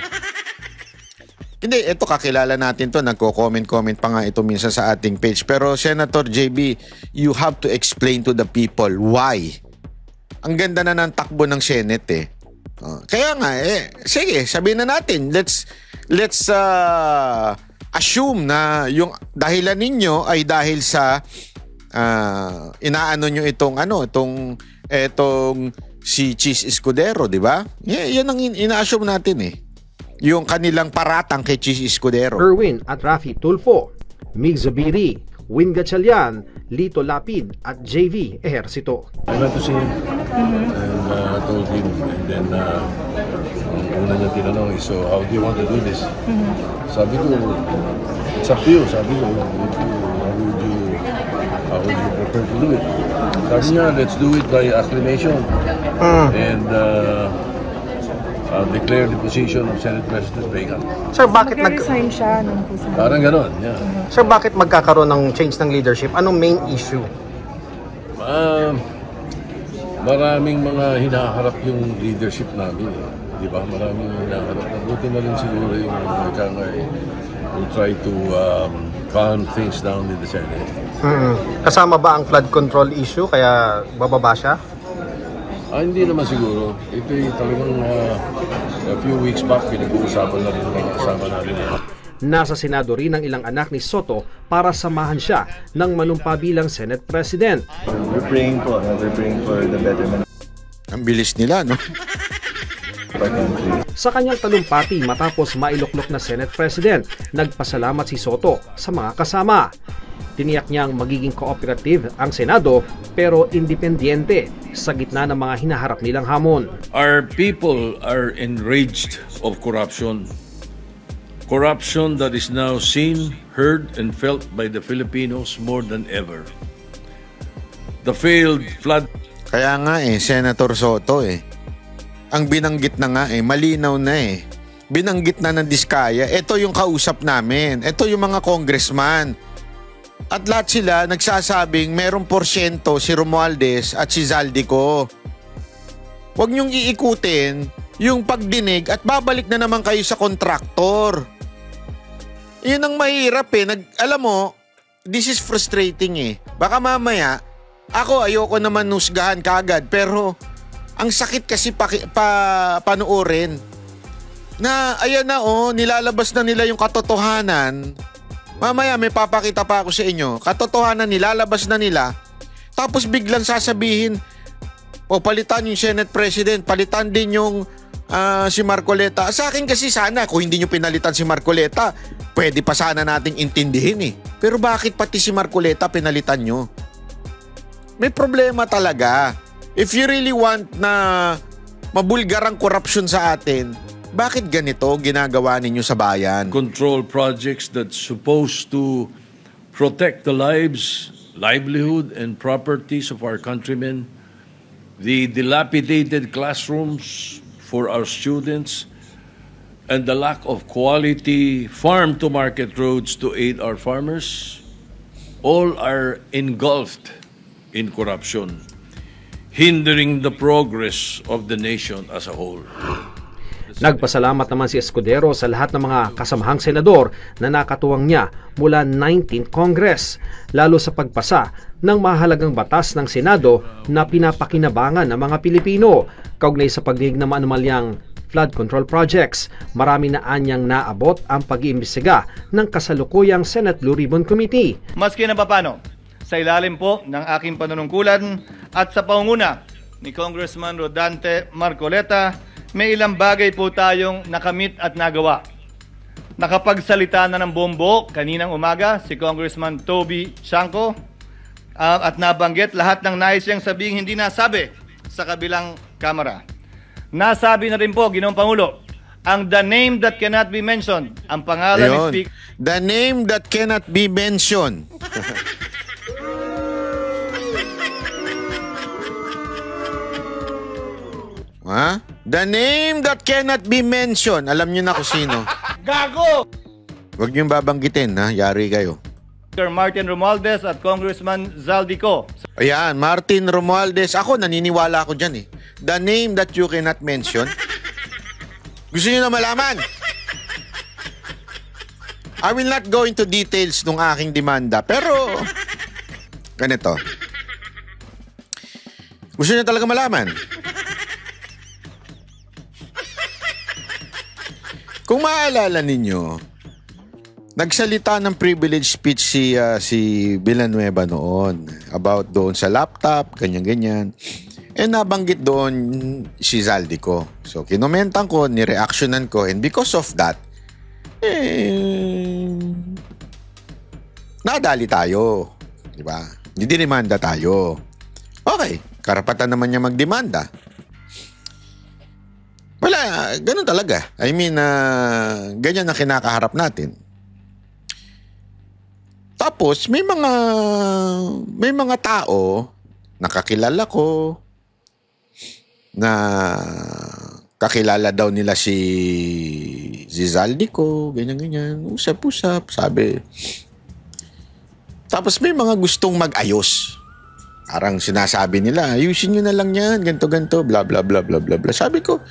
[SPEAKER 1] Hindi, ito kakilala natin to. Nagko-comment pa nga ito minsan sa ating page. Pero Senator JB, you have to explain to the people why. Ang ganda na ng takbo ng Senate Kaya nga, sige, sabihin na natin. Let's assume na yung dahilan ninyo ay dahil sa inaano nyo itong si Cheese Escudero, di ba? Yan ang ina-assume natin yung kanilang paratang kay Cheese Escudero.
[SPEAKER 2] Erwin at Rafi Tulfo, Mig Zubiri, Win Gatchalian, Lito Lapid at JV Ejercito.
[SPEAKER 5] I went to see him and told him, and then una niya tinanong, so how do you want to do this? Sabi ko, it's up to you. Sabi ko, how would you prefer to do it? Sabi niya, let's do it by acclamation and declare the position of Senate President vacant.
[SPEAKER 2] Sir, bakit
[SPEAKER 6] Mag-resign siya ng position?
[SPEAKER 5] Parang ganon, yeah.
[SPEAKER 2] Sir, bakit magkakaroon ng change ng leadership? Anong main issue?
[SPEAKER 5] Maraming mga hinaharap yung leadership namin. Di ba? Maraming hinaharap. Buti na rin siguro yung we'll try to calm things down in the Senate.
[SPEAKER 2] Kasama ba ang flood control issue kaya bababa siya?
[SPEAKER 5] Hindi naman siguro. Ito talagang a few weeks back pinag-uusapan na rin ng mga kasama natin.
[SPEAKER 2] Nasa Senado rin ang ilang anak ni Soto para samahan siya ng manumpa bilang Senate President.
[SPEAKER 7] We're praying for the betterment
[SPEAKER 1] Ang bilis nila, no?
[SPEAKER 7] of our country.
[SPEAKER 2] Sa kanyang talumpati matapos mailuklok na Senate President, nagpasalamat si Soto sa mga kasama. Tiniyak niyang magiging cooperative ang Senado pero independyente sa gitna ng mga hinaharap nilang hamon.
[SPEAKER 8] Our people are enraged of corruption. Corruption that is now seen, heard, and felt by the Filipinos more than ever. The failed flood...
[SPEAKER 1] Kaya nga Senator Soto ang binanggit na nga malinaw na binanggit na ng Diskaya. Ito yung kausap namin. Ito yung mga congressman. At lahat sila nagsasabing merong porsyento si Romualdez at si Zaldico. Huwag niyong iikutin yung pagdinig at babalik na naman kayo sa kontraktor. Yun ang mahirap alam mo, this is frustrating Baka mamaya, ako ayoko naman nusgahan kagad pero ang sakit kasi panuorin na ayan na nilalabas na nila yung katotohanan. Mamaya may papakita pa ako sa inyo. Katotohanan nilalabas na nila. Tapos biglang sasabihin, palitan yung Senate President, palitan din yung si Marcoleta. Sa akin kasi sana, kung hindi nyo pinalitan si Marcoleta, pwede pa sana nating intindihin Pero bakit pati si Marcoleta pinalitan nyo? May problema talaga. If you really want na mabulgar ang korupsyon sa atin, bakit ganito ginagawa ninyo sa bayan?
[SPEAKER 8] Control projects that's supposed to protect the lives, livelihood, and properties of our countrymen, the dilapidated classrooms for our students, and the lack of quality farm-to-market roads to aid our farmers, all are engulfed in corruption, hindering the progress of the nation as a whole.
[SPEAKER 2] Nagpasalamat naman si Escudero sa lahat ng mga kasamahang senador na nakatuwang niya mula 19th Congress, lalo sa pagpasa ng mahalagang batas ng Senado na pinapakinabangan ng mga Pilipino kaugnay sa pagdinig ng anomalyang flood control projects. Marami na anyang naabot ang pag-iimbestiga ng kasalukuyang Senate Blue Ribbon Committee.
[SPEAKER 6] Maski na papano, sa ilalim po ng aking panunungkulan at sa pangunguna ni Congressman Rodante Marcoleta, may ilang bagay po tayong nakamit at nagawa. Nakapagsalita na ng bombo kaninang umaga si Congressman Toby Chanco at nabanggit lahat ng nais niyang sabihin hindi nasabi sa kabilang kamera. Nasabi na rin po, Ginoong Pangulo, ang the name that cannot be mentioned, ang pangalan ni Speaker.
[SPEAKER 1] The name that cannot be mentioned. Ha? The name that cannot be mentioned. Alam niyo na kung sino.
[SPEAKER 6] Gago!
[SPEAKER 1] Huwag niyong babanggitin, ha? Yari kayo.
[SPEAKER 6] Martin Romualdez at Congressman Zaldico.
[SPEAKER 1] Ayan, Martin Romualdez. Ako, naniniwala ako dyan eh. The name that you cannot mention. Gusto niyo na malaman? I will not go into details ng aking demanda. Pero, ganito. Gusto niyo talaga malaman? Kung maalala ninyo, nagsalita ng privilege speech si Villanueva noon about doon sa laptop, ganyan-ganyan. Nabanggit doon si Zaldico. So, kinomentan ko, nireactionan ko, and because of that, nadali tayo. Diba? Didinimanda tayo. Okay, karapatan naman niya magdemanda. Wala, ganun talaga. I mean, ganyan ang kinakaharap natin. Tapos, may mga tao nakakilala ko na kakilala daw nila si Zaldico, ganyan-ganyan. Usap-usap, sabi. Tapos may mga gustong mag-ayos. Parang sinasabi nila, ayusin nyo na lang yan, ganto-ganto, bla bla bla bla bla bla. Sabi ko,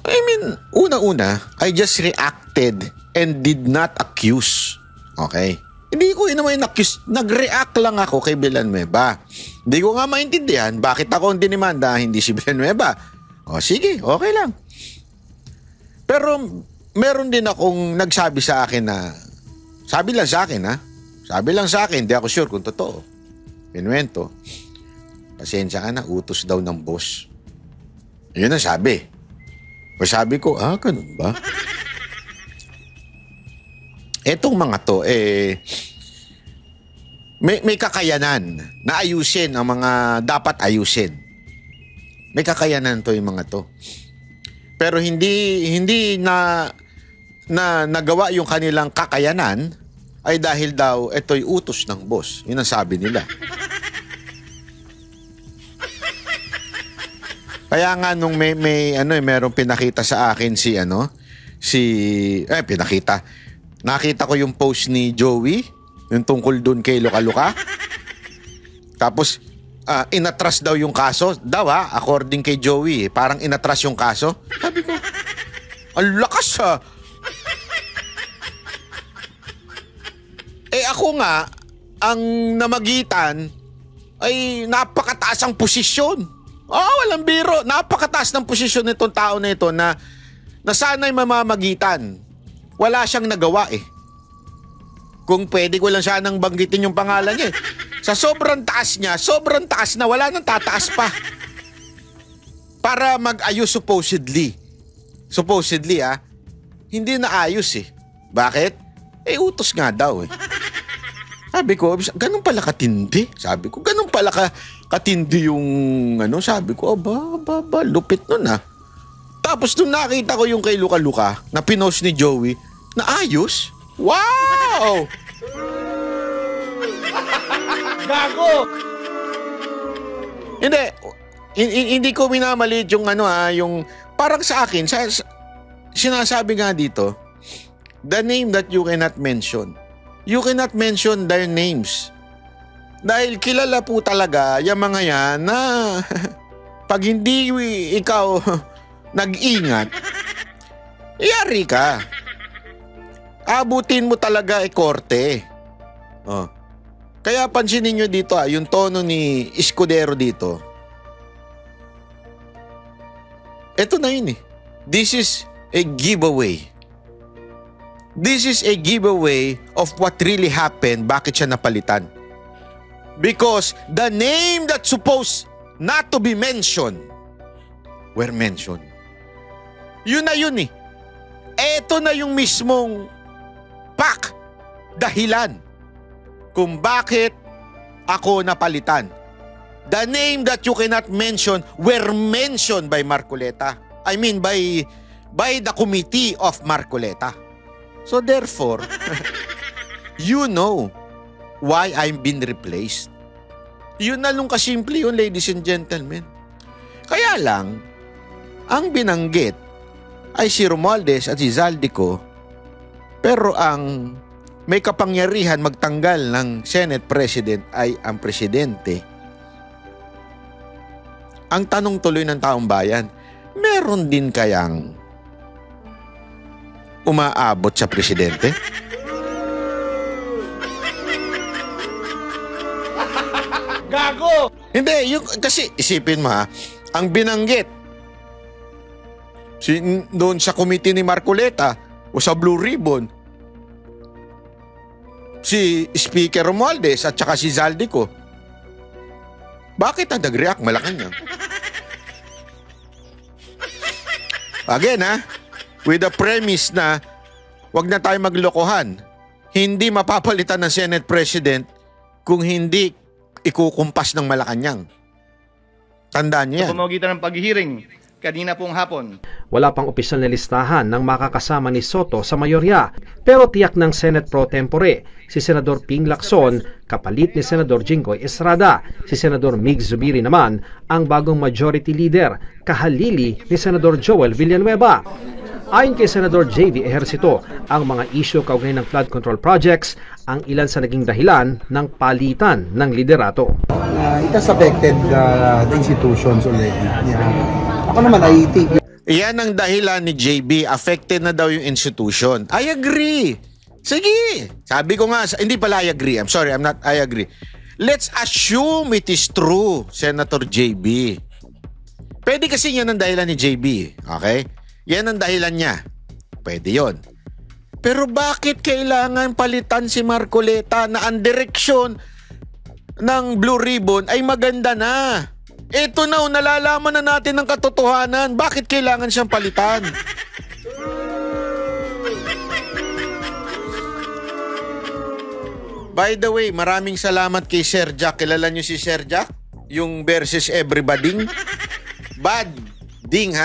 [SPEAKER 1] I mean, una-una, I just reacted and did not accuse. Okay? Hindi ko naman accuse. Nag-react lang ako kay Villanueva. Hindi ko nga maintindihan bakit ako ang dinimanda, hindi si Villanueva. O sige, okay lang. Pero meron din akong nagsabi sa akin na, sabi lang sa akin, hindi ako sure kung totoo. Pinuwento, pasensya ka na, utos daw ng boss. Yun ang sabi. O sabi ko, ganun ba? Etong mga to, may kakayanan na ayusin ang mga dapat ayusin. May kakayanan to yung mga to. Pero hindi na nagawa yung kanilang kakayanan ay dahil daw ito'y utos ng boss. Yun ang sabi nila. Kaya nga nung merong pinakita sa akin nakita ko yung post ni Joey, yung tungkol dun kay Luka-Luka. Tapos inatras daw yung kaso, according kay Joey, parang inatras yung kaso. Sabi ko, ang lakas ha. Ako nga, ang namagitan ay napakataas ang posisyon. Walang biro. Napakataas ng posisyon nitong tao na ito na sana'y mamamagitan. Wala siyang nagawa eh. Kung pwede ko lang siya nang banggitin yung pangalan niya. Sa sobrang taas niya, sobrang taas na, wala nang tataas pa. Para mag-ayos supposedly. Supposedly hindi na ayos eh. Bakit? Utos nga daw eh. Sabi ko, ganun pala katindi. Sabi ko, ganun pala katindi yung sabi ko, lupit nun Tapos nung nakita ko yung kay Luka-Luka na pinost ni Joey, na ayos. Wow! Hindi ko minamaliit yung yung parang sa akin, sinasabi nga dito, the name that you cannot mention. You cannot mention their names. Dahil kilala po talaga yung mga yan na pag hindi ikaw nag-ingat, yari ka. Abutin mo talaga korte. Oh. Kaya pansinin nyo dito yung tono ni Escudero dito. Ito na yun eh. This is a giveaway. This is a giveaway of what really happened. Bakit siya napalitan? Because the name that's supposed not to be mentioned were mentioned. Yun na yun eh. Ito na yung mismong dahilan kung bakit ako napalitan. The name that you cannot mention were mentioned by Marcoleta. I mean by the committee of Marcoleta. So therefore, you know why I'm been replaced. Yun na lang kasimple yun, ladies and gentlemen. Kaya lang, ang binanggit ay si Romualdez at si Zaldico, pero ang may kapangyarihan magtanggal ng Senate President ay ang Presidente. Ang tanong tuloy ng taong bayan, meron din kayang umaabot sa Presidente?
[SPEAKER 6] Gago!
[SPEAKER 1] Hindi, kasi isipin mo ang binanggit doon sa committee ni Marcoleta o sa Blue Ribbon, si Speaker Romualdez at saka si Zaldico. Bakit ang nag-react? Malacanang. Again with the premise na wag na tayo maglokohan. Hindi mapapalitan ng Senate President kung hindi ikukumpas ng Malacanang. Tandaan niyo yan.
[SPEAKER 6] Sa pamamagitan ng paghihiring kanina pong hapon.
[SPEAKER 2] Wala pang opisyal na listahan ng makakasama ni Soto sa mayorya, pero tiyak ng Senate Pro Tempore si Senador Ping Lacson kapalit ni Senador Jinggoy Estrada. Si Senador Mig Zubiri naman ang bagong majority leader, kahalili ni Senador Joel Villanueva. Ayon kay Senador J.V. Ejercito, ang mga isyu kaugnay ng flood control projects ang ilan sa naging dahilan ng palitan ng liderato.
[SPEAKER 9] It has affected the institutions already. Ako naman, I think...
[SPEAKER 1] Yan ang dahilan ni JB. Affected na daw yung institution. I agree. Sige. Sabi ko nga, hindi pala I agree. I'm sorry, I agree. Let's assume it is true, Senator JB. Pwede kasi yan ang dahilan ni JB. Okay? Yan ang dahilan niya. Pwede yon. Pero bakit kailangan palitan si Marcoleta na ang direksyon ng Blue Ribbon ay maganda na? Ito na, nalalaman na natin ang katotohanan. Bakit kailangan siyang palitan? By the way, maraming salamat kay Sir Jack. Kilala niyo si Sir Jack? Yung versus everybody? Bad ding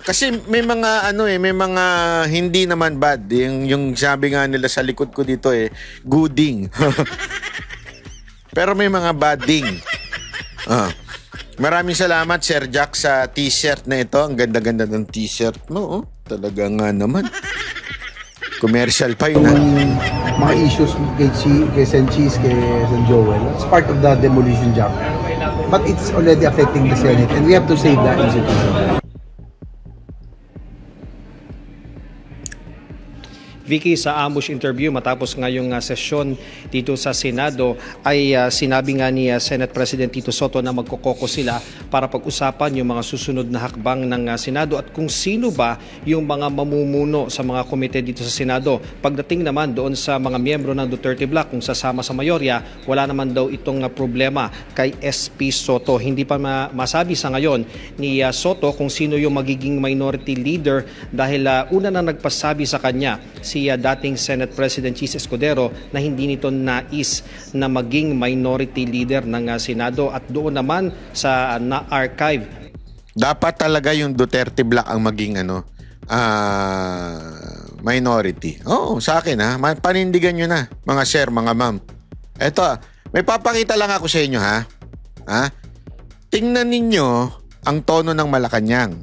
[SPEAKER 1] kasi may mga may mga hindi naman bad. Yung sabi nga nila sa likod ko dito gooding. Pero may mga badding. Maraming salamat Sir Jack sa t-shirt na ito. Ang ganda-ganda ng t-shirt mo. Talaga nga naman. Commercial pa yun.
[SPEAKER 9] Mga issues kay Sen Cheese, kay Sen Joel. It's part of the demolition job. But it's already affecting the Senate and we have to save that institution.
[SPEAKER 2] Vicky, sa ambush interview matapos ngayong sesyon dito sa Senado ay sinabi nga ni Senate President Tito Soto na magkokoko sila para pag-usapan yung mga susunod na hakbang ng Senado at kung sino ba yung mga mamumuno sa mga komite dito sa Senado. Pagdating naman doon sa mga miyembro ng Duterte Bloc kung sasama sa mayorya, wala naman daw itong problema kay SP Soto. Hindi pa masabi sa ngayon ni Soto kung sino yung magiging minority leader dahil una na nagpasabi sa kanya si dating Senate President Chis Escudero na hindi nito nais na maging minority leader ng Senado at doon naman sa na-archive.
[SPEAKER 1] Dapat talaga yung Duterte Bloc ang maging minority. Sa akin panindigan nyo na mga sir, mga ma'am. Eto, may papakita lang ako sa inyo, ha? Tingnan ninyo ang tono ng Malacanang.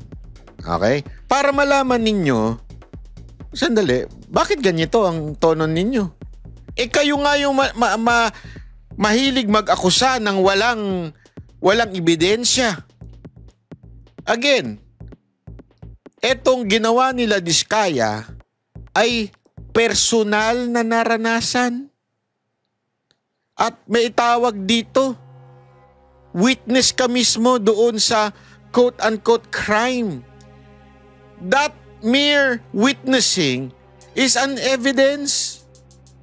[SPEAKER 1] Okay? Para malaman ninyo, sandali, bakit ganito ang tono ninyo? Kayo nga yung mahilig mag-akusa ng walang ebidensya. Again, etong ginawa nila Diskaya ay personal na naranasan. At may tawag dito, witness ka mismo doon sa quote-unquote crime. That mere witnessing is an evidence.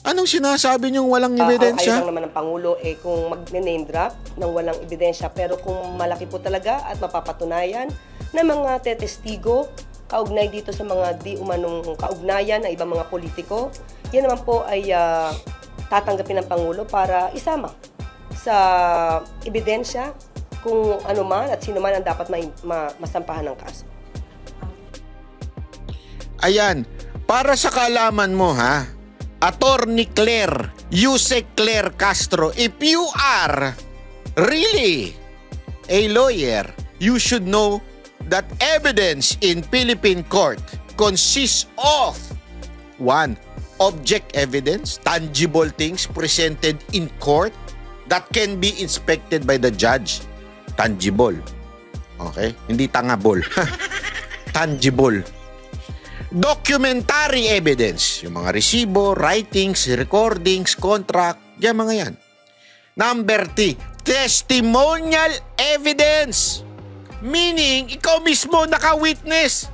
[SPEAKER 1] Anong sinasabi niyong walang ebidensya?
[SPEAKER 10] Ayaw lang naman ng Pangulo kung mag-name drop ng walang ebidensya, pero kung malaki po talaga at mapapatunayan na mga tetestigo kaugnay dito sa mga di umanong kaugnayan ng ibang mga politiko, yan naman po ay tatanggapin ng Pangulo para isama sa ebidensya kung ano man at sino man ang dapat masampahan ng kaso. Ayan,
[SPEAKER 1] para sa kaalaman mo, ha, Attorney Claire, Yusek Claire Castro, if you are really a lawyer, you should know that evidence in Philippine court consists of 1. Object evidence, tangible things presented in court that can be inspected by the judge. Tangible. Okay? Hindi tangable. Tangible. Documentary evidence, yung mga resibo, writings, recordings, contract, yan mga yan. Number 3, testimonial evidence. Meaning, ikaw mismo naka-witness.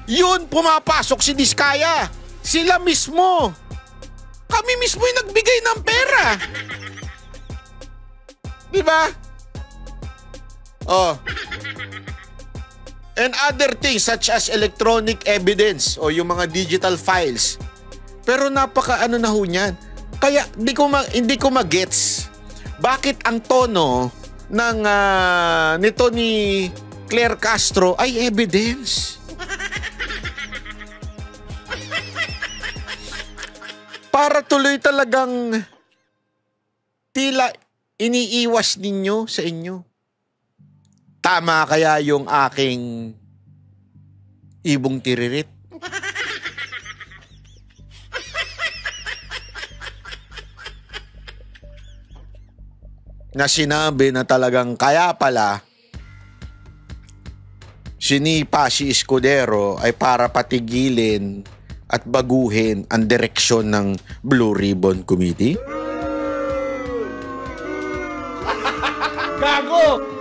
[SPEAKER 1] Yun, pumapasok si Diskaya. Sila mismo. Kami mismo yung nagbigay ng pera. Diba? Oh. And other things such as electronic evidence o yung mga digital files. Pero napaka-ano na ho niyan. Kaya hindi ko magets bakit ang tono ng nito ni Claire Castro ay evidence. Para tuloy talagang tila iniiwas ninyo sa inyo. Tama kaya yung aking ibong tiririt? Na sinabi na talagang kaya pala sinipa si Escudero ay para patigilin at baguhin ang direksyon ng Blue Ribbon Committee?
[SPEAKER 6] Gago!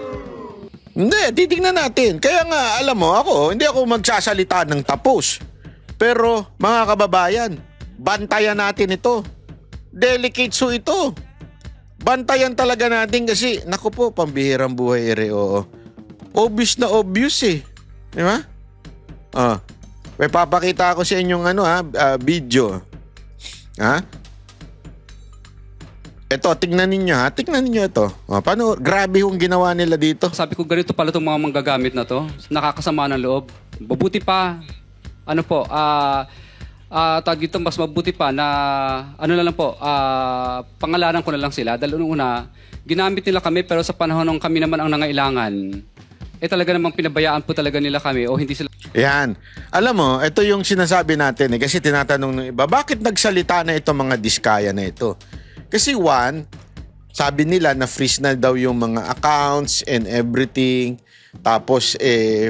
[SPEAKER 1] Hindi, titignan natin. Kaya nga, alam mo, hindi ako magsasalita ng tapos. Pero, mga kababayan, bantayan natin ito. Delicate so ito. Bantayan talaga natin kasi, naku po, pambihirang buhay oo. Obvious na obvious eh. Di ba? May papakita ako sa inyong video. Ito, tignan ninyo ha. Tignan ninyo ito. Paano? Grabe yung ginawa nila dito.
[SPEAKER 11] Sabi ko, ganito pala itong mga manggagamit na to. Nakakasama ng loob. Mabuti pa. Tawag dito, mas mabuti pa na, pangalanan ko na lang sila. Dahil una, ginamit nila kami pero sa panahon ng kami naman ang nangailangan, talaga namang pinabayaan po talaga nila kami o hindi sila.
[SPEAKER 1] Yan. Alam mo, ito yung sinasabi natin kasi tinatanong ng iba, bakit nagsalita na itong mga Diskaya na ito? Kasi sabi nila na freeze na daw yung mga accounts and everything. Tapos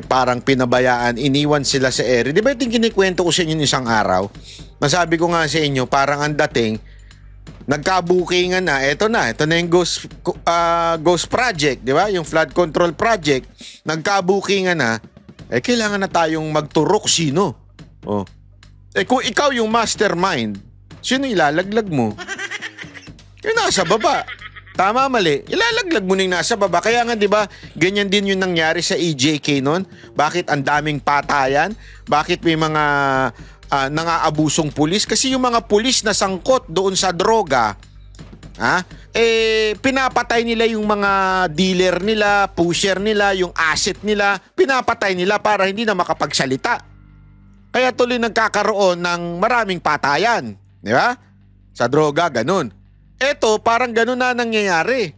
[SPEAKER 1] parang pinabayaan, iniwan sila sa ere. Di ba yung kinikwento ko sa inyo isang araw? Masabi ko nga sa inyo, parang ang dating, nagkabukingan na, ito na yung Ghost Project, di ba? Yung flood control project, nagkabukingan na, kailangan na tayong magturok sino. Kung ikaw yung mastermind, sino ilalaglag mo? Yung nasa baba. Tama, mali. Ilalaglag mo na yung nasa baba. Kaya nga, di ba, ganyan din yung nangyari sa EJK noon. Bakit ang daming patayan? Bakit may mga nangaabusong pulis? Kasi yung mga pulis na sangkot doon sa droga, pinapatay nila yung mga dealer nila, pusher nila, yung asset nila, pinapatay nila para hindi na makapagsalita. Kaya tuloy nagkakaroon ng maraming patayan. Di ba? Sa droga, ganun. Eto, parang ganun na nangyayari.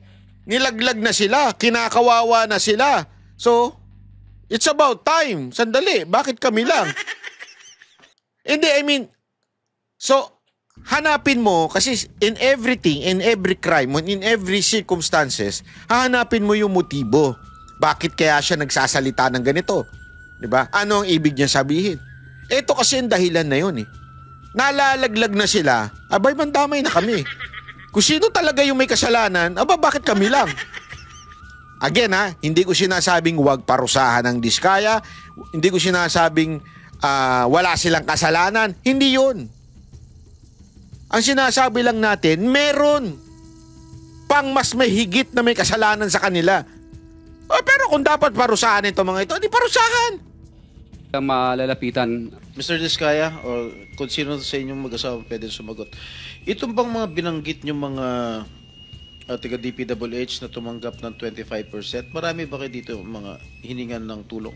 [SPEAKER 1] Nilaglag na sila, kinakawawa na sila. So, it's about time. Sandali, bakit kami lang? Hindi, I mean, so, hanapin mo, kasi in everything, in every crime, in every circumstances, hahanapin mo yung motibo. Bakit kaya siya nagsasalita ng ganito? Diba? Ano ang ibig niya sabihin? Ito kasi yung dahilan na yun eh. Nalalaglag na sila, abay mandamay na kami. Kung sino talaga yung may kasalanan, bakit kami lang? Again hindi ko sinasabing huwag parusahan ng Diskaya, hindi ko sinasabing wala silang kasalanan, hindi yun. Ang sinasabi lang natin, meron pang mas may higit na may kasalanan sa kanila. Pero kung dapat parusahan itong mga ito, hindi parusahan.
[SPEAKER 11] Malalapitan.
[SPEAKER 12] Mr. Diskaya, o kung sino sa inyong mag-asawa pwede sumagot. Itong bang mga binanggit nyo mga taga DPWH na tumanggap ng 25%, marami ba kayo dito mga hiningan ng tulong?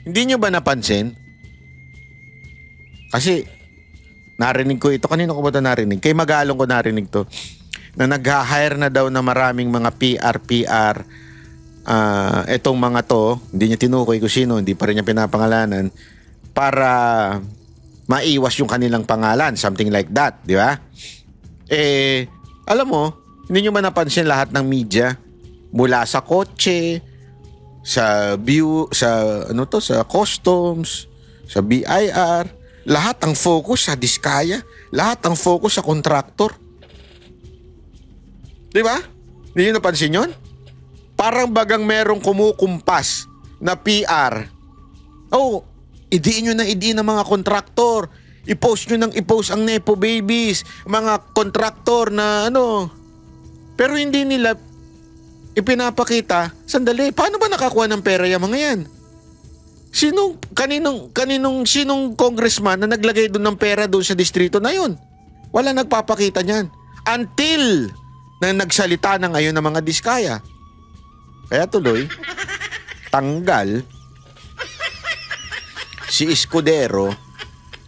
[SPEAKER 1] Hindi nyo ba napansin? Kasi, narinig ko ito. Kanino ko ba ito narinig? Kay Magalong ko narinig to. Na nag-hire na daw na maraming mga PR. Etong mga to, hindi niya tinukoy kung sino, hindi pa rin niya pinapangalanan, para maiwas yung kanilang pangalan. Something like that, di ba? Alam mo, hindi nyo ba napansin lahat ng media? Mula sa kotse, sa sa customs, sa BIR, lahat ang focus sa Diskaya, lahat ang focus sa contractor. Di ba? Hindi nyo napansin yun? Parang bagang merong kumukumpas na PR. Idiin nyo ng mga kontraktor. I-post nyo ang Nepo babies, mga kontraktor na Pero hindi nila ipinapakita, sandali, paano ba nakakuha ng pera yung mga yan? Sinong congressman na naglagay doon ng pera doon sa distrito na yun? Wala nagpapakita niyan. Until na nagsalita na ngayon ng mga Diskaya. Kaya tuloy, tanggal si Escudero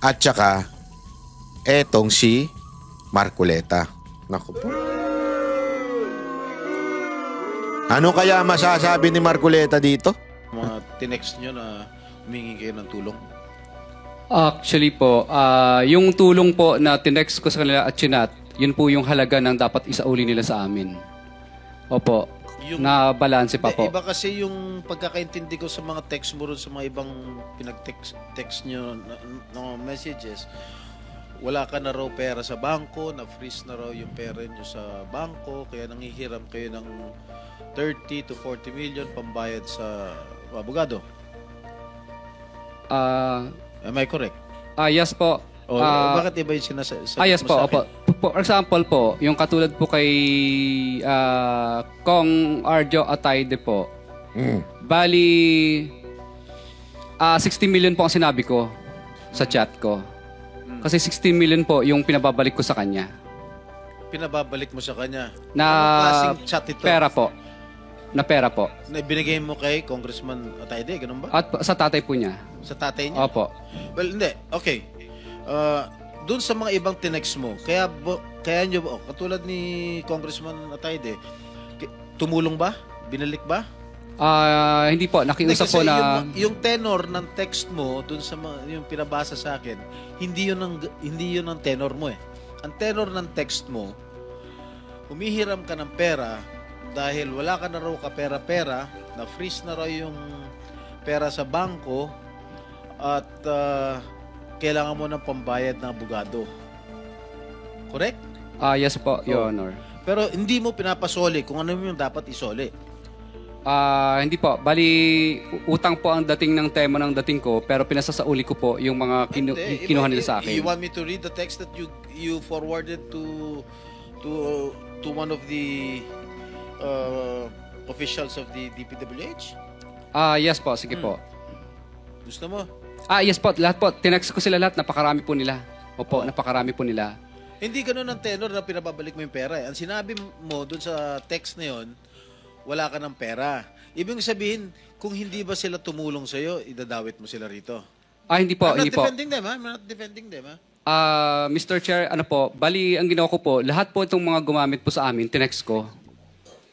[SPEAKER 1] at saka etong si Marcoleta. Naku po. Ano kaya masasabi ni Marcoleta dito?
[SPEAKER 12] Mga tinext nyo na humingi kayo ng tulong?
[SPEAKER 11] Actually po, yung tulong po na tinext ko sa kanila at chinat, yun po yung halaga ng dapat isauli nila sa amin. Opo. Na balanse pa po.
[SPEAKER 12] Iba kasi yung pagkakaintindi ko sa mga text mo ron sa mga ibang pinag-text nyo ng messages. Wala ka na raw pera sa bangko, na-freeze na raw yung pera nyo sa bangko, kaya nangihiram kayo ng 30 to 40 million pambayad sa abogado. Am I correct?
[SPEAKER 11] Yes po.
[SPEAKER 12] Bakit iba yung sinasabi?
[SPEAKER 11] Yes po, opo. For example po, yung katulad po kay Kong Arjo Atayde po. Bali, 60 million po ang sinabi ko sa chat ko. Kasi 60 million po yung pinababalik ko sa kanya.
[SPEAKER 12] Pinababalik mo sa kanya?
[SPEAKER 11] Na
[SPEAKER 12] anong klaseng chat ito?
[SPEAKER 11] Pera po. Na pera po.
[SPEAKER 12] Na ibinigay mo kay Congressman Atayde, ganun ba?
[SPEAKER 11] At sa tatay po niya.
[SPEAKER 12] Sa tatay niya?
[SPEAKER 11] Opo.
[SPEAKER 12] Well, hindi. Okay. Doon sa mga ibang tinext mo, kaya nyo, katulad ni Congressman Atayde, tumulong ba? Binalik ba?
[SPEAKER 11] Hindi po, nakiusap po na
[SPEAKER 12] yung tenor ng text mo doon sa yung pinabasa sa akin, hindi yun ang tenor mo eh. Ang tenor ng text mo, humihiram ka ng pera dahil wala ka na raw kapera-pera, na-freeze na raw yung pera sa bangko at kailangan mo ng pambayad ng abogado. Correct?
[SPEAKER 11] Yes po, Your Honor.
[SPEAKER 12] Pero hindi mo pinapasoli kung ano yung dapat isoli.
[SPEAKER 11] Hindi po. Bali, utang po ang dating ng tema ng dating ko, pero pinasasauli ko po yung mga kinuha nila sa akin.
[SPEAKER 12] You want me to read the text that you forwarded to one of the officials of the DPWH?
[SPEAKER 11] Yes po. Sige po.
[SPEAKER 12] Gusto mo?
[SPEAKER 11] Yes po. Lahat po. Tinext ko sila lahat. Napakarami po nila. Opo, napakarami po nila.
[SPEAKER 12] Hindi ganun ang tenor na pinababalik mo yung pera. Ang sinabi mo dun sa text na yun, wala ka ng pera. Ibig sabihin, kung hindi ba sila tumulong sa'yo, idadawit mo sila rito.
[SPEAKER 11] Hindi po.
[SPEAKER 12] I'm not
[SPEAKER 11] hindi po.
[SPEAKER 12] defending them, ha? I'm not defending them, ha?
[SPEAKER 11] Mr. Chair, ano po, bali ang ginawa ko po, lahat po itong mga gumamit po sa amin, tinext ko.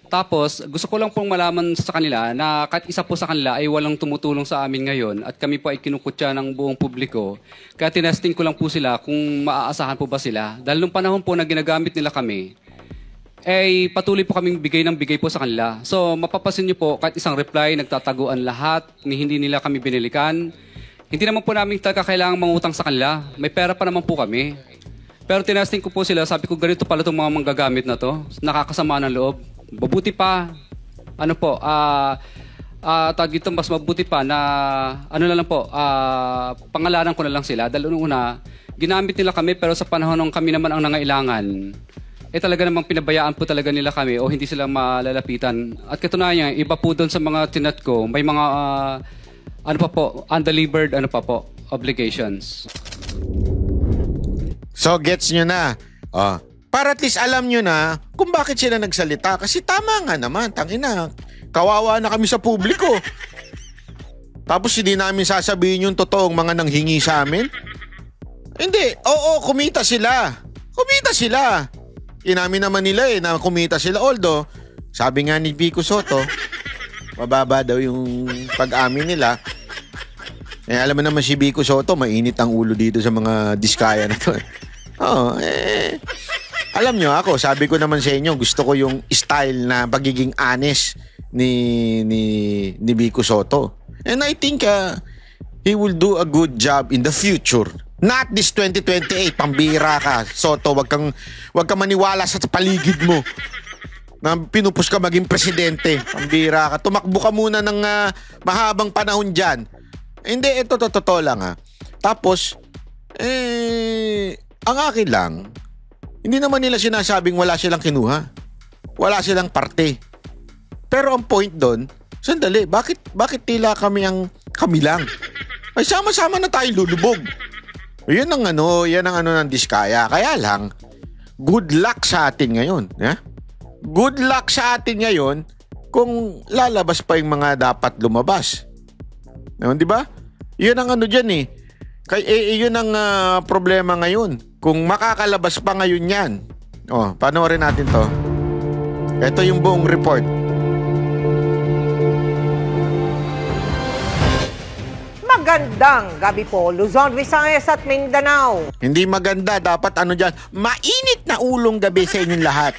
[SPEAKER 11] Tapos, gusto ko lang pong malaman sa kanila na kahit isa po sa kanila ay walang tumutulong sa amin ngayon at kami po ay kinukutya ng buong publiko. Kaya tinesting ko lang po sila kung maaasahan po ba sila. Dahil nung panahon po na ginagamit nila kami, ay patuloy po kaming bigay ng bigay po sa kanila. So, mapapasin niyo po, kahit isang reply, nagtataguan lahat, hindi nila kami binilikan. Hindi naman po namin talaga kailangang mangutang sa kanila. May pera pa naman po kami. Pero tinesting ko po sila, sabi ko ganito pala itong mga manggagamit na to. Nakakasama ng loob. Mabuti pa, ano po, tawag dito, mas mabuti pa na, ano na lang po, pangalanan ko na lang sila. Dahil una, ginamit nila kami pero sa panahon ng kami naman ang nangailangan, talaga namang pinabayaan po talaga nila kami o hindi sila malalapitan. At katunayan, iba po doon sa mga tinat ko, may mga, ano pa po, undelivered, ano pa po, obligations.
[SPEAKER 1] So, gets nyo na. Para at least alam nyo na kung bakit sila nagsalita. Kasi tama nga naman, tangina. Kawawa na kami sa publiko. Tapos hindi namin sasabihin yung totoong mga nanghingi sa amin. Hindi, oo, kumita sila. Kumita sila. Inamin naman nila na kumita sila. Although, sabi nga ni Vico Soto, mababa daw yung pag-amin nila. Alam mo naman si Vico Soto, mainit ang ulo dito sa mga diskaya na to. Alam nyo ako, sabi ko naman sa inyo, gusto ko yung style na pagiging honest ni Vico Soto. And I think he will do a good job in the future. Not this 2028, pambira ka. Soto, wag kang maniwala sa paligid mo na pinupus ka maging presidente. Pambira ka. Tumakbo ka muna ng mahabang panahon dyan. Hindi, ito totoo lang Tapos, ang akin lang, hindi naman nila sinasabing wala silang kinuha. Wala silang parte. Pero ang point doon, sandali, bakit tila kami lang? Ay sama-sama na tayong lulubog. Yan ang ng diskaya. Kaya lang, good luck sa atin ngayon. Good luck sa atin ngayon kung lalabas pa yung mga dapat lumabas. Di ba? Yun ang dyan eh. Yun ang problema ngayon. Kung makakalabas pa ngayon yan. Panoorin natin to. Ito yung buong report.
[SPEAKER 13] Magandang gabi po, Luzon, Visayas at Mindanao.
[SPEAKER 1] Hindi maganda. Dapat dyan, mainit na ulong gabi sa inyong lahat.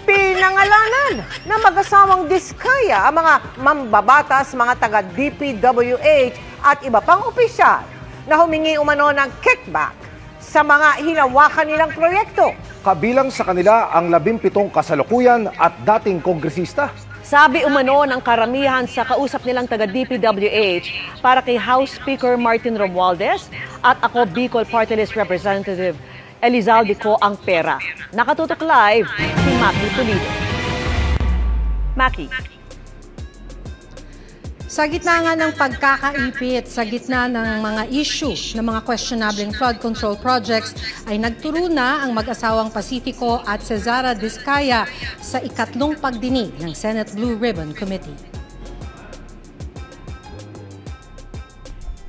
[SPEAKER 13] Pinangalanan na mag-asawang diskaya ang mga mambabatas, mga taga-DPWH at iba pang opisyal na humingi umano ng kickback sa mga hinawakan nilang proyekto.
[SPEAKER 14] Kabilang sa kanila ang 17 kasalukuyan at dating kongresista.
[SPEAKER 15] Sabi umano ng karamihan sa kausap nilang taga-DPWH para kay House Speaker Martin Romualdez at ako Bicol Party List Representative Elizalde Co ang pera. Nakatutok live si Maki Pulido. Maki.
[SPEAKER 16] Sa gitna nga ng pagkakaipit, sa gitna ng mga issue ng mga questionable flood control projects, ay nagturo na ang mag-asawang Pacifico at Cesara Diskaya sa ikatlong pagdinig ng Senate Blue Ribbon Committee.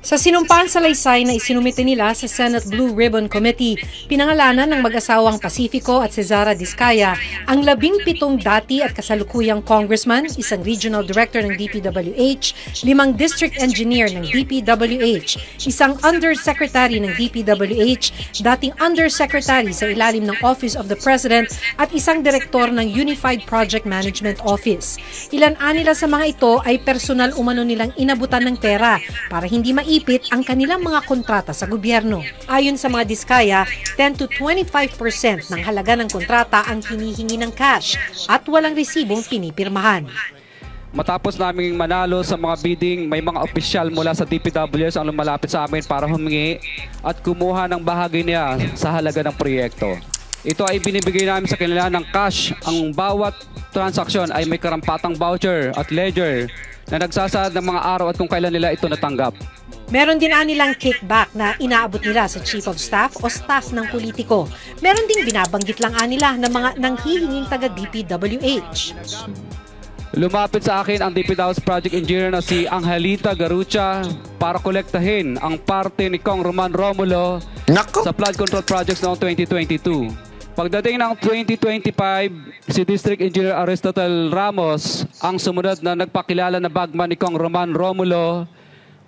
[SPEAKER 16] Sa sinumpaan salaysay na isinumite nila sa Senate Blue Ribbon Committee, pinangalanan ng mag-asawang Pacifico at Cesara Diskaya ang 17 dati at kasalukuyang congressman, isang regional director ng DPWH, 5 district engineer ng DPWH, isang undersecretary ng DPWH, dating undersecretary sa ilalim ng Office of the President at isang direktor ng Unified Project Management Office. Ilan-an nila sa mga ito ay personal umano nilang inabutan ng pera para hindi maipit ang kanilang mga kontrata sa gobyerno. Ayon sa mga diskaya, 10 to 25% ng halaga ng kontrata ang hinihingi ng cash at walang resibong pinipirmahan.
[SPEAKER 11] Matapos naming manalo sa mga bidding, may mga opisyal mula sa DPWS ang lumalapit sa amin para humingi at kumuha ng bahagi niya sa halaga ng proyekto. Ito ay binibigay namin sa kanila ng cash. Ang bawat transaksyon ay may karampatang voucher at ledger na nagsasaad ng mga araw at kung kailan nila ito natanggap.
[SPEAKER 16] Meron din nilang kickback na inaabot nila sa Chief of Staff o staff ng politiko. Meron ding binabanggit lang nila ng mga nanghihinging taga-DPWH.
[SPEAKER 11] Lumapit sa akin ang DPWH Project Engineer na si Angelita Garucha para kolektahin ang parte ni Kong Roman Romulo sa flood control projects noong 2022. Pagdating ng 2025, si District Engineer Aristotle Ramos ang sumunod na nagpakilala na bagman ni Kong Roman Romulo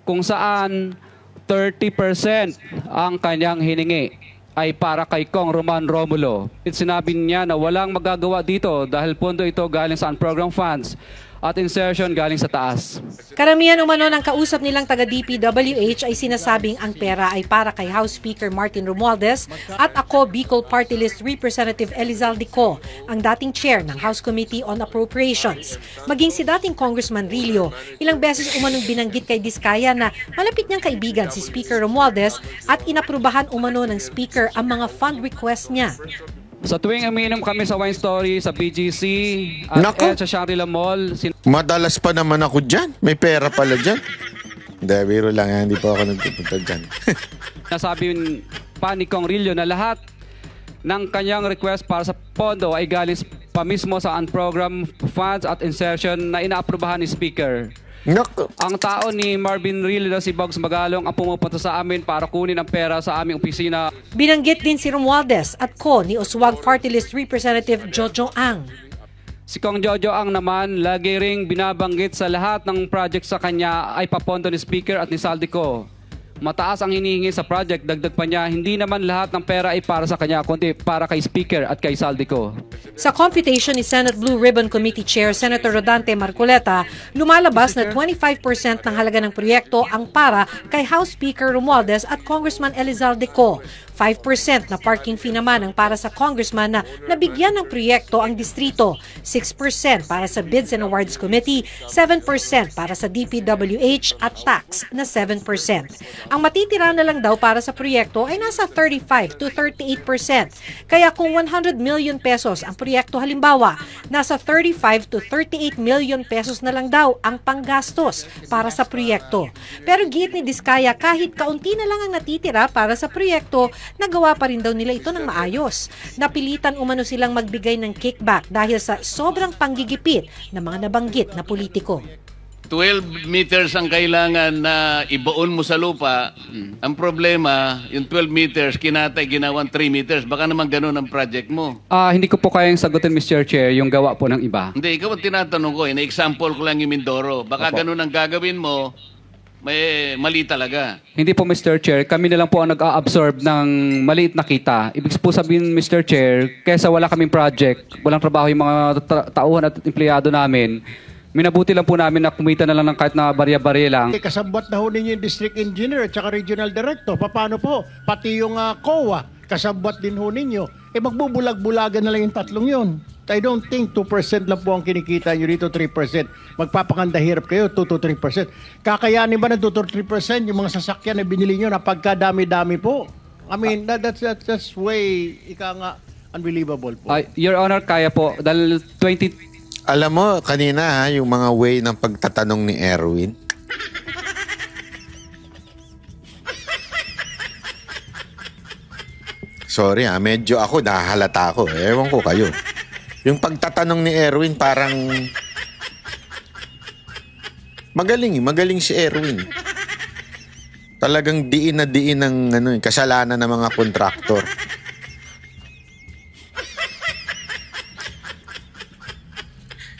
[SPEAKER 11] kung saan 30% ang kanyang hiningi ay para kay Kong Roman Romulo. Sinabi niya na walang magagawa dito dahil pondo ito galing sa unprogrammed funds at insertion galing sa taas.
[SPEAKER 16] Karamihan umano ng kausap nilang taga-DPWH ay sinasabing ang pera ay para kay House Speaker Martin Romualdez at ako, Bicol Party List Representative Elizalde Co, ang dating chair ng House Committee on Appropriations. Maging si dating Congressman Rillo, ilang beses umanong binanggit kay Diskaya na malapit niyang kaibigan si Speaker Romualdez at inaprubahan umano ng Speaker ang mga fund request niya.
[SPEAKER 11] Sa tuwing umiinom kami sa Wine Story, sa BGC, at sa Shangri-La Mall.
[SPEAKER 1] Madalas pa naman ako dyan. May pera pala dyan. Hindi, biro lang. Hindi pa ako nagpupunta dyan.
[SPEAKER 11] Nasabi pa ni Kong Rillo na lahat ng kanyang request para sa pondo ay galing pa mismo sa unprogrammed funds at insertion na inaaprubahan ni Speaker. Ang tao ni Marvin Rillo na si Bogs Magalong ang pumupunta sa amin para kunin ang pera sa aming opisina.
[SPEAKER 16] Binanggit din si Romualdez at ko ni Oswag Party List Representative Jojo Ang.
[SPEAKER 11] Si Kong Jojo Ang naman lagi ring binabanggit sa lahat ng project sa kanya ay papondo ni Speaker at ni Saldico. Mataas ang hinihingi sa project, dagdag pa niya, hindi naman lahat ng pera ay para sa kanya, kundi para kay Speaker at kay Saldico.
[SPEAKER 16] Sa computation ni Senate Blue Ribbon Committee Chair Senator Rodante Marcoleta, lumalabas na 25% ng halaga ng proyekto ang para kay House Speaker Romualdez at Congressman Elizalde Co. 5% na parking fee naman ang para sa congressman na nabigyan ng proyekto ang distrito, 6% para sa Bids and Awards Committee, 7% para sa DPWH at tax na 7%. Ang matitira na lang daw para sa proyekto ay nasa 35 to 38%. Kaya kung 100 million pesos ang proyekto halimbawa, nasa 35 to 38 million pesos na lang daw ang panggastos para sa proyekto. Pero giit ni Diskaya kahit kaunti na lang ang natitira para sa proyekto, nagawa pa rin daw nila ito ng maayos. Napilitan umano silang magbigay ng kickback dahil sa sobrang panggigipit ng mga nabanggit na politiko.
[SPEAKER 17] 12 meters ang kailangan na ibaon mo sa lupa. Ang problema, yung 12 meters, kinatay, ginawang 3 meters. Baka naman ganun ang project mo.
[SPEAKER 11] Hindi ko po kayang sagutin, Mr. Chair, yung gawa po ng iba.
[SPEAKER 17] Hindi, ikaw ang tinatanong ko. Na-example ko lang yung Mindoro. Baka ganun ang gagawin mo, may mali talaga.
[SPEAKER 11] Hindi po, Mr. Chair. Kami na lang po ang nag-a-absorb ng maliit na kita. Ibig po sabihin, Mr. Chair, kaysa wala kaming project, walang trabaho yung mga tauhan at empleyado namin, minabuti lang po namin na kumita na lang ng kahit na barya-barya lang.
[SPEAKER 18] Kasabwat na ho ninyo yung District Engineer at saka Regional Director. Paano po? Pati yung COA, kasabwat din ho ninyo. Magbubulag-bulagan na lang yung tatlong yun. I don't think 2% lang po ang kinikita nyo dito, 3%. Magpapakandahirap kayo, 2 to 3%. Kakayanin ba ng 2 to 3% yung mga sasakyan na binili nyo na pagkadami-dami po? I mean, that's way, unbelievable po.
[SPEAKER 11] Your Honor, kaya po. Dahil 20...
[SPEAKER 1] Alam mo, kanina yung mga way ng pagtatanong ni Erwin. Sorry medyo ako, nahahalata ako. Ewan ko kayo. Yung pagtatanong ni Erwin parang magaling si Erwin. Talagang diin na diin ng kasalanan ng mga kontraktor.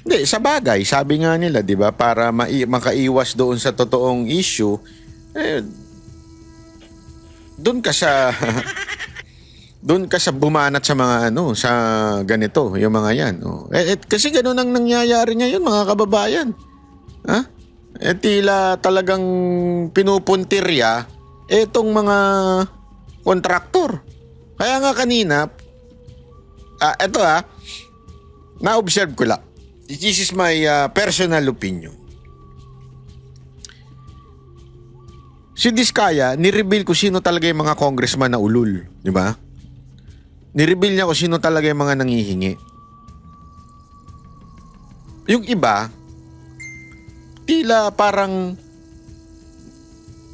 [SPEAKER 1] Hindi, sa bagay, sabi nga nila, 'di ba, para makaiwas doon sa totoong issue, doon ka sa bumanat sa mga sa ganito, yung mga 'yan. Kasi ganoon ang nangyayari ngayon, mga kababayan. Tila talagang pinupuntirya etong mga kontraktor. Kaya nga kanina, na-observe ko lang. This is my personal opinion. Si Diskaya, ni-reveal ko sino talaga yung mga congressman na ulul. Di ba? Ni-reveal niya kung sino talaga yung mga nangihingi. Yung iba, tila parang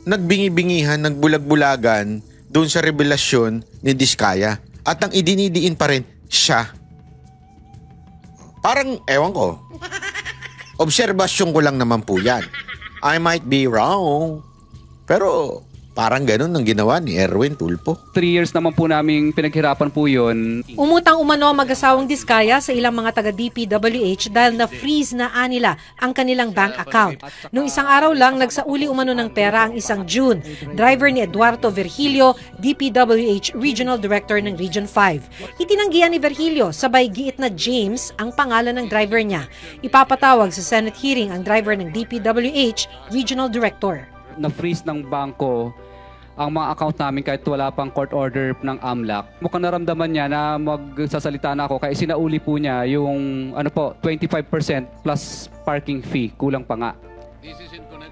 [SPEAKER 1] nagbingi-bingihan, nagbulag-bulagan doon sa revelasyon ni Diskaya. At ang idinidiin pa rin, siya. Parang, ewan ko. Obserbasyon ko lang naman po yan. I might be wrong. Pero, Parang ganun ang ginawa ni Erwin Tulfo.
[SPEAKER 11] 3 years naman po naming pinaghirapan po yun.
[SPEAKER 16] Umutang umano ang mag-asawang Diskaya sa ilang mga taga-DPWH dahil na-freeze na nila ang kanilang bank account. Noong isang araw lang, nagsauli umano ng pera ang isang June. Driver ni Eduardo Virgilio, DPWH Regional Director ng Region 5. Itinanggihan ni Virgilio, sabay giit na James ang pangalan ng driver niya. Ipapatawag sa Senate hearing ang driver ng DPWH Regional Director.
[SPEAKER 11] Na-freeze ng bangko ang mga account namin kahit wala pang court order ng AMLAC. Mukhang naramdaman niya na magsasalita na ako kaya sinauli po niya yung 25% plus parking fee. Kulang pa nga.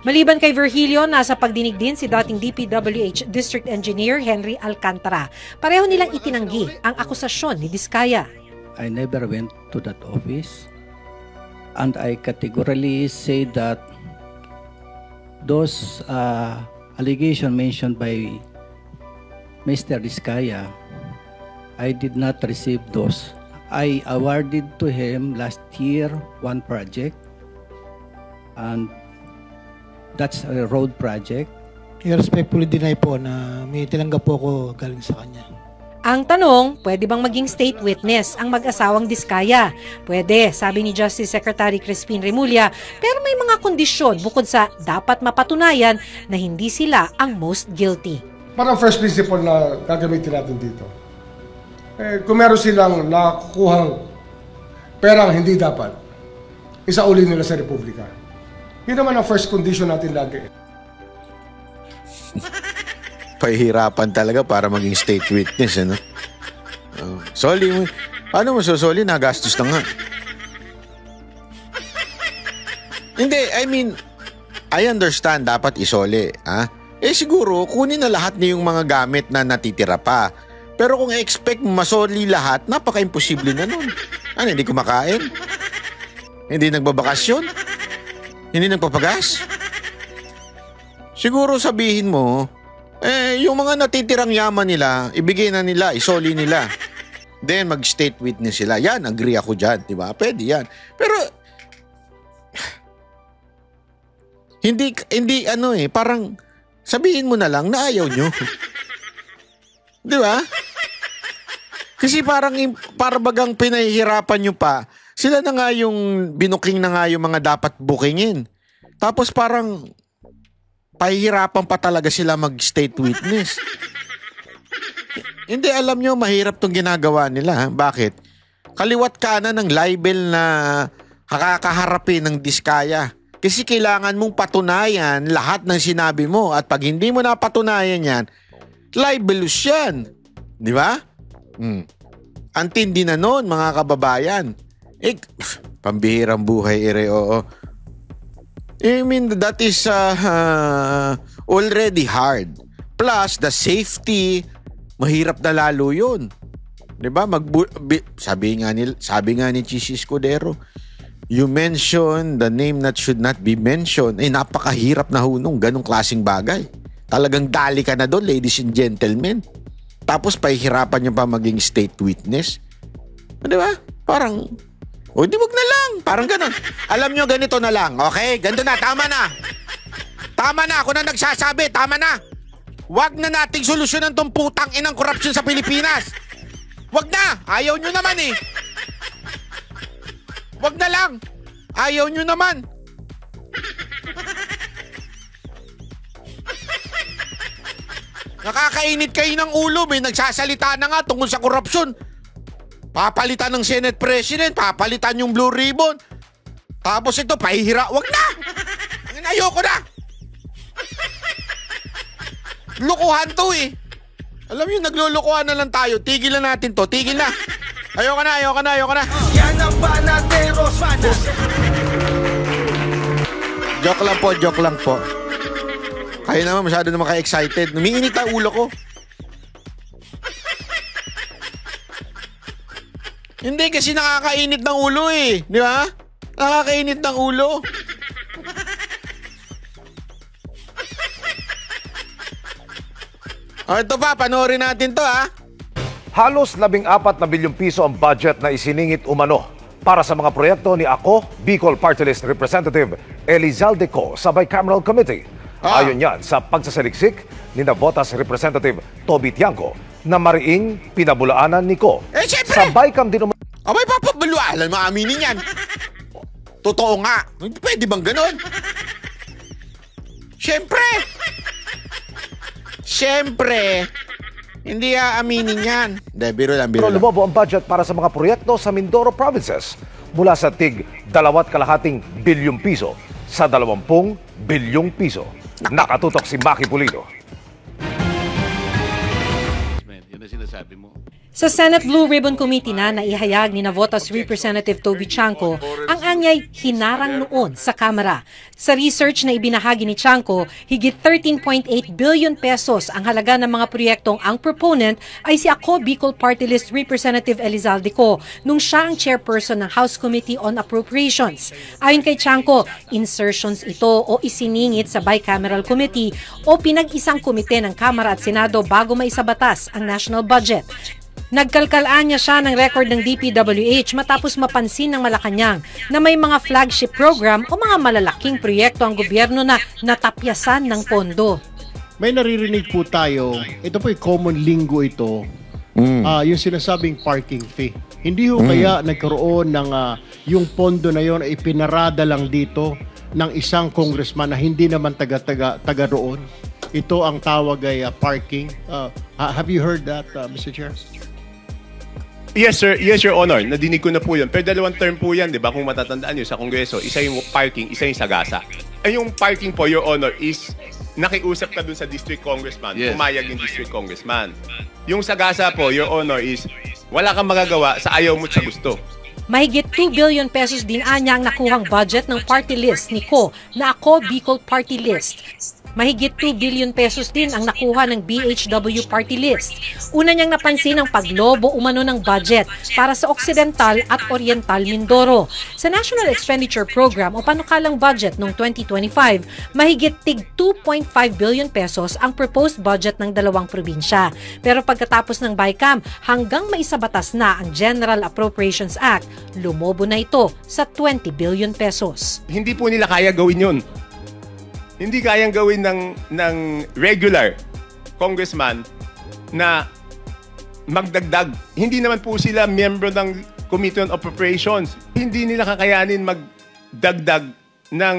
[SPEAKER 16] Maliban kay Virgilio, nasa pagdinig din si dating DPWH District Engineer Henry Alcantara. Pareho nilang itinanggi ang akusasyon ni Diskaya.
[SPEAKER 19] I never went to that office and I categorically say that those allegations mentioned by Mr. Diskaya, I did not receive those. I awarded to him last year one project, and that's a road project.
[SPEAKER 20] I respectfully deny po na may tinanggap po ako galing sa kanya.
[SPEAKER 16] Ang tanong, pwede bang maging state witness ang mag-asawang Diskaya? Pwede, sabi ni Justice Secretary Crispin Remulla, pero may mga kondisyon bukod sa dapat mapatunayan na hindi sila ang most guilty.
[SPEAKER 3] Parang first principle na gagamitin natin dito. Kung meron silang nakukuhang perang hindi dapat, isauli nila sa Republika. Yun naman ang first condition natin lagi.
[SPEAKER 1] Pahihirapan talaga para maging state witness, ano? Soli mo. Paano mo susoli? Nagastos na nga. Hindi, I mean, I understand dapat isoli, ha? Siguro, kunin na lahat na yung mga gamit na natitira pa. Pero kung expect masoli lahat, napaka-imposible na nun. Ano, hindi kumakain? Hindi nagbabakasyon? Hindi nagpapagas? Siguro sabihin mo, yung mga natitirang yaman nila, ibigay na nila, isoli nila. Then, mag-state witness sila. Yan, agree ako dyan, di ba? Pwede yan. Pero, hindi parang sabihin mo na lang na ayaw nyo. Di ba? Kasi parang bagang pinahihirapan nyo pa. Sila na nga yung binuking na nga yung mga dapat bookingin. Tapos parang pahihirapan pa talaga sila mag-state witness. Hindi, alam nyo, mahirap tong ginagawa nila. Ha? Bakit? Kaliwat kanan ng libel na kakaharapin ng Diskaya. Kasi kailangan mong patunayan lahat ng sinabi mo. At pag hindi mo napatunayan yan, libelous yan. Di ba? Antindi na nun, mga kababayan. Pambihirang buhay, oo. I mean, that is already hard. Plus, the safety, mahirap na lalo yun. Diba? Sabi nga ni Chis Escudero, you mention the name that should not be mentioned. Napakahirap na hunong ganong klaseng bagay. Talagang dali ka na doon, ladies and gentlemen. Tapos, pahihirapan nyo pa maging state witness. Diba? Parang, di wag na lang. Parang ganun. Alam nyo, ganito na lang. Okay? Ganito na. Tama na. Tama na. Ako na nagsasabi. Tama na. Wag na nating solusyonan tong putang inang korupsyon sa Pilipinas. Wag na. Ayaw nyo naman eh. Wag na lang. Ayaw nyo naman. Nakakainit kayo ng ulo. May nagsasalita na nga tungkol sa korupsyon. Papalitan ng Senate President, papalitan yung Blue Ribbon. Tapos ito, pahihira. Wag na! Ayoko na! Lukuhan to eh. Alam niyo, naglulukuhan na lang tayo. Tigil na natin to. Tigil na. Ayoko na. Yan ang Banateros. Joke lang po. Kayo naman masyado na maka-excited. Umiinit ang ulo ko. Hindi kasi nakakainit ng ulo eh. Di ba? Nakakainit ng ulo. Ito pa, panoorin natin to ha.
[SPEAKER 14] Halos 14 na bilyong piso ang budget na isiningit umano para sa mga proyekto ni Ako Bicol Party List Representative Elizalde Co sa Bicameral Committee. Ayon yan sa pagsasaliksik ni Navotas Representative Toby Tiangco na mariing pinabulaanan ni Ko. Sa BICAM din naman.
[SPEAKER 1] Abay, papabulaanan, maaminin yan. Totoo nga. Pwede bang ganon? Siyempre, hindi aaminin yan. Biro lang.
[SPEAKER 14] Pero lumobo ang budget para sa mga proyekto sa Mindoro provinces mula sa tig 2.2 bilyong piso sa 20 bilyong piso. Nakatutok si Maki Pulido.
[SPEAKER 17] Yan ang sinasabi mo.
[SPEAKER 16] Sa Senate Blue Ribbon Committee na naihayag ni Navotas Representative Toby Tiangco ang anyay hinarang noon sa Kamara. Sa research na ibinahagi ni Tiangco, higit 13.8 billion pesos ang halaga ng mga proyektong ang proponent ay si Ako Bicol Party List Representative Elizalde Co nung siya ang chairperson ng House Committee on Appropriations. Ayon kay Tiangco, insertions ito o isiningit sa Bicameral Committee o pinag-isang komite ng Kamara at Senado bago maisabatas ang national budget. Nagkalkalaan niya siya ng record ng DPWH matapos mapansin ng Malacanang na may mga flagship program o mga malalaking proyekto ang gobyerno na natapyasan ng pondo.
[SPEAKER 18] May naririnig po tayo, ito po yung common lingo ito, yung sinasabing parking fee. Hindi ho kaya nagkaroon ng yung pondo na yon ay pinarada lang dito ng isang congressman na hindi naman taga roon. Ito ang tawag ay parking. Have you heard that, Mr. Chair?
[SPEAKER 21] Yes, sir. Yes, Your Honor. Nadinig ko na po yun. Pero dalawang term po yan, di ba? Kung matatandaan nyo sa Kongreso, isa yung parking, isa yung sagasa. Ay yung parking po, Your Honor, is nakiusap ka dun sa district congressman. Yes. Pumayag yung district congressman. Yung sagasa po, Your Honor, is wala kang magagawa sa ayaw mo at sa gusto.
[SPEAKER 16] Mahigit 2 billion pesos din anya ang nakuhang budget ng party list ni Ko na Ako Bicol Party List. Mahigit 2 billion pesos din ang nakuha ng BHW Party List. Una niyang napansin ang paglobo umano ng budget para sa Occidental at Oriental Mindoro. Sa National Expenditure Program o panukalang budget noong 2025, mahigit tig 2.5 billion pesos ang proposed budget ng dalawang probinsya. Pero pagkatapos ng BICAM, hanggang maisabatas na ang General Appropriations Act, lumobo na ito sa 20 billion pesos.
[SPEAKER 21] Hindi po nila kaya gawin yun. Hindi kayang gawin ng regular congressman na magdagdag. Hindi naman po sila miyembro ng Committee on Appropriations. Hindi nila kakayanin magdagdag ng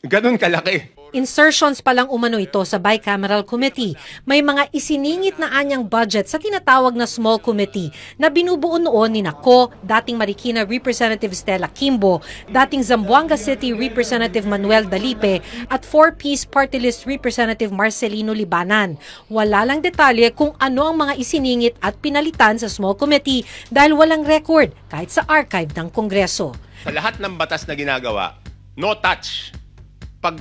[SPEAKER 21] ganun kalaki.
[SPEAKER 16] Insertions pa lang umano ito sa Bicameral Committee. May mga isiningit na anyang budget sa tinatawag na Small Committee na binubuo noon ni Ko, dating Marikina Representative Stella Kimbo, dating Zamboanga City Representative Manuel Dalipe at 4-piece Party List Representative Marcelino Libanan. Wala lang detalye kung ano ang mga isiningit at pinalitan sa Small Committee dahil walang record kahit sa archive ng Kongreso.
[SPEAKER 21] Sa lahat ng batas na ginagawa, no touch pag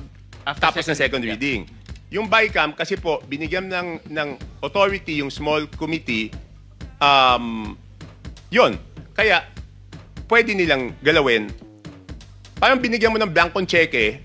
[SPEAKER 21] tapos ng second reading. Yung BICAM, kasi po, binigyan ng authority yung small committee, yun. Kaya, pwede nilang galawin. Parang binigyan mo ng blankong cheque,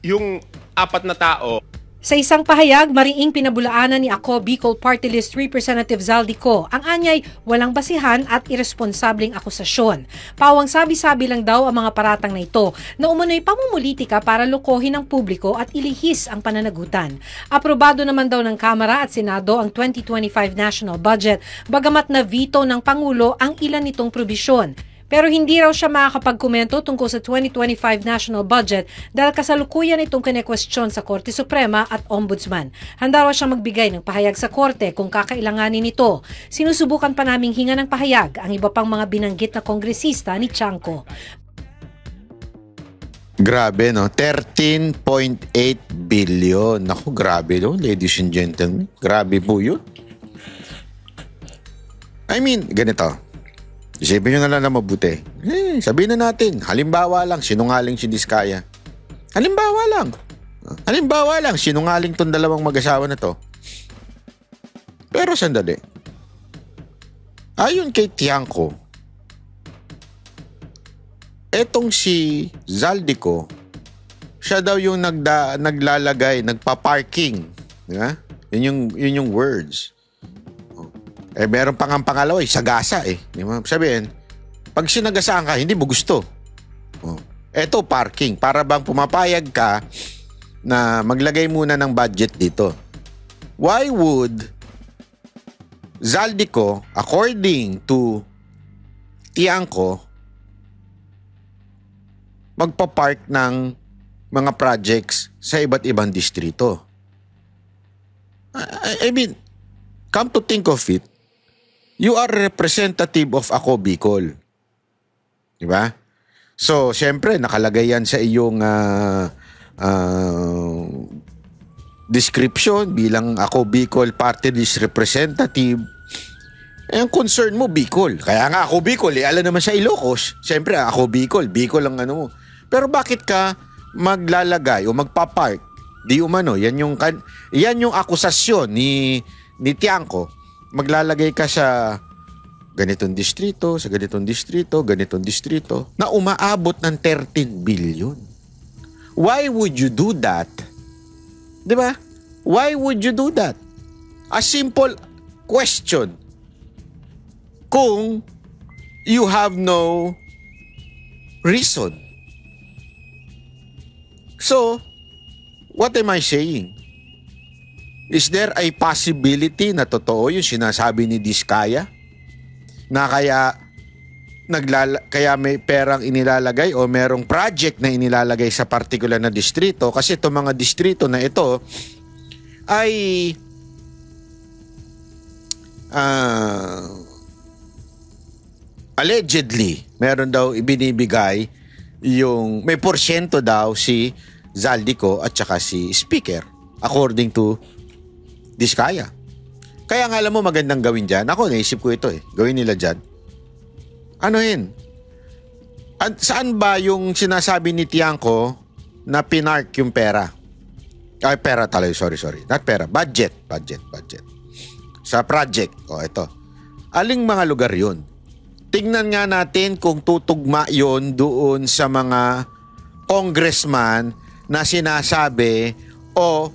[SPEAKER 21] yung 4 na tao.
[SPEAKER 16] Sa isang pahayag, mariing pinabulaanan ni Ako Bicol Party List Representative Zaldi Co ang anyay walang basihan at irresponsableng akusasyon. Pawang sabi-sabi lang daw ang mga paratang na ito na umano'y pamumulitika para lokohin ang publiko at ilihis ang pananagutan. Aprobado naman daw ng Kamara at Senado ang 2025 national budget, bagamat na veto ng Pangulo ang ilan nitong probisyon. Pero hindi raw siya makakapagkomento tungkol sa 2025 national budget dahil kasalukuyan itong kinekwestiyon sa Korte Suprema at Ombudsman. Handa raw siyang magbigay ng pahayag sa Korte kung kakailanganin ito. Sinusubukan pa naming hinga ng pahayag ang iba pang mga binanggit na kongresista ni Tiangco.
[SPEAKER 1] Grabe, no? 13.8 billion. Naku, grabe, no? Ladies and gentlemen. Grabe po yun. I mean, ganito. Isipin nyo na lang na mabuti. Sabihin na natin, halimbawa lang, sinungaling si Diskaya. Halimbawa lang, sinungaling tong dalawang mag-asawa na to. Pero sandali. Ayon kay Tiangco, etong si Zaldico, siya daw yung naglalagay, nagpa-parking. Diba? Yun yung words. Meron pang ang pangalawa, sagasa eh. Sabihin, pag sinagasaan ka, hindi mo gusto. Eto, parking. Para bang pumapayag ka na maglagay muna ng budget dito. Why would Zaldico, according to Tiangco, magpa-park ng mga projects sa iba't ibang distrito? I mean, come to think of it, you are representative of Ako Bicol. Di ba? So, syempre, nakalagay yan sa iyong description bilang Ako Bicol Party List Representative. Eh, ang concern mo, Bicol. Kaya nga Ako Bicol, alam naman sa Ilocos. Syempre, Ako Bicol, Bicol ang ano mo. Pero bakit ka maglalagay o magpapark? Di umano, yan yung akusasyon ni Tiangco. Maglalagay ka sa ganitong distrito, sa ganitong distrito, ganitong distrito, na umaabot ng 13 billion. Why would you do that? Di ba? Why would you do that? A simple question. Kung you have no reason. So, what am I saying? Is there a possibility na totoo yung sinasabi ni Diskaya? Na kaya may perang inilalagay o merong project na inilalagay sa particular na distrito, kasi itong mga distrito na ito ay allegedly meron daw ibinibigay yung may porsyento daw si Zaldico at saka si Speaker according to Diskaya. Kaya nga alam mo magandang gawin dyan. Ako naisip ko ito gawin nila dyan. Ano yun? Saan ba yung sinasabi ni Tiangco na pinark yung pera? Ay, pera talaga. Sorry. Not pera. Budget. Sa project. Ito. Aling mga lugar yun? Tingnan nga natin kung tutugma yun doon sa mga congressman na sinasabi o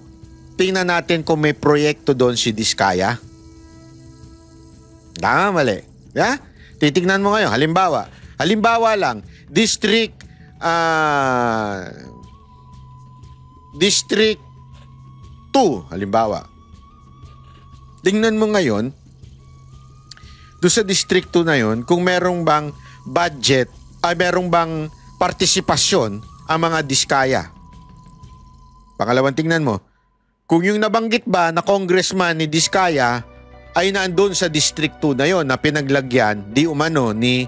[SPEAKER 1] tingnan natin kung may proyekto doon si Diskaya. Tama, mali. Yeah? Titignan mo ngayon. Halimbawa lang, District 2, halimbawa. Tingnan mo ngayon, doon sa District 2 na yun, kung merong bang budget, merong bang partisipasyon ang mga Diskaya. Pangalawang tingnan mo, kung yung nabanggit ba na congressman ni Diskaya ay nandun sa District 2 na yon na pinaglagyan di umano ni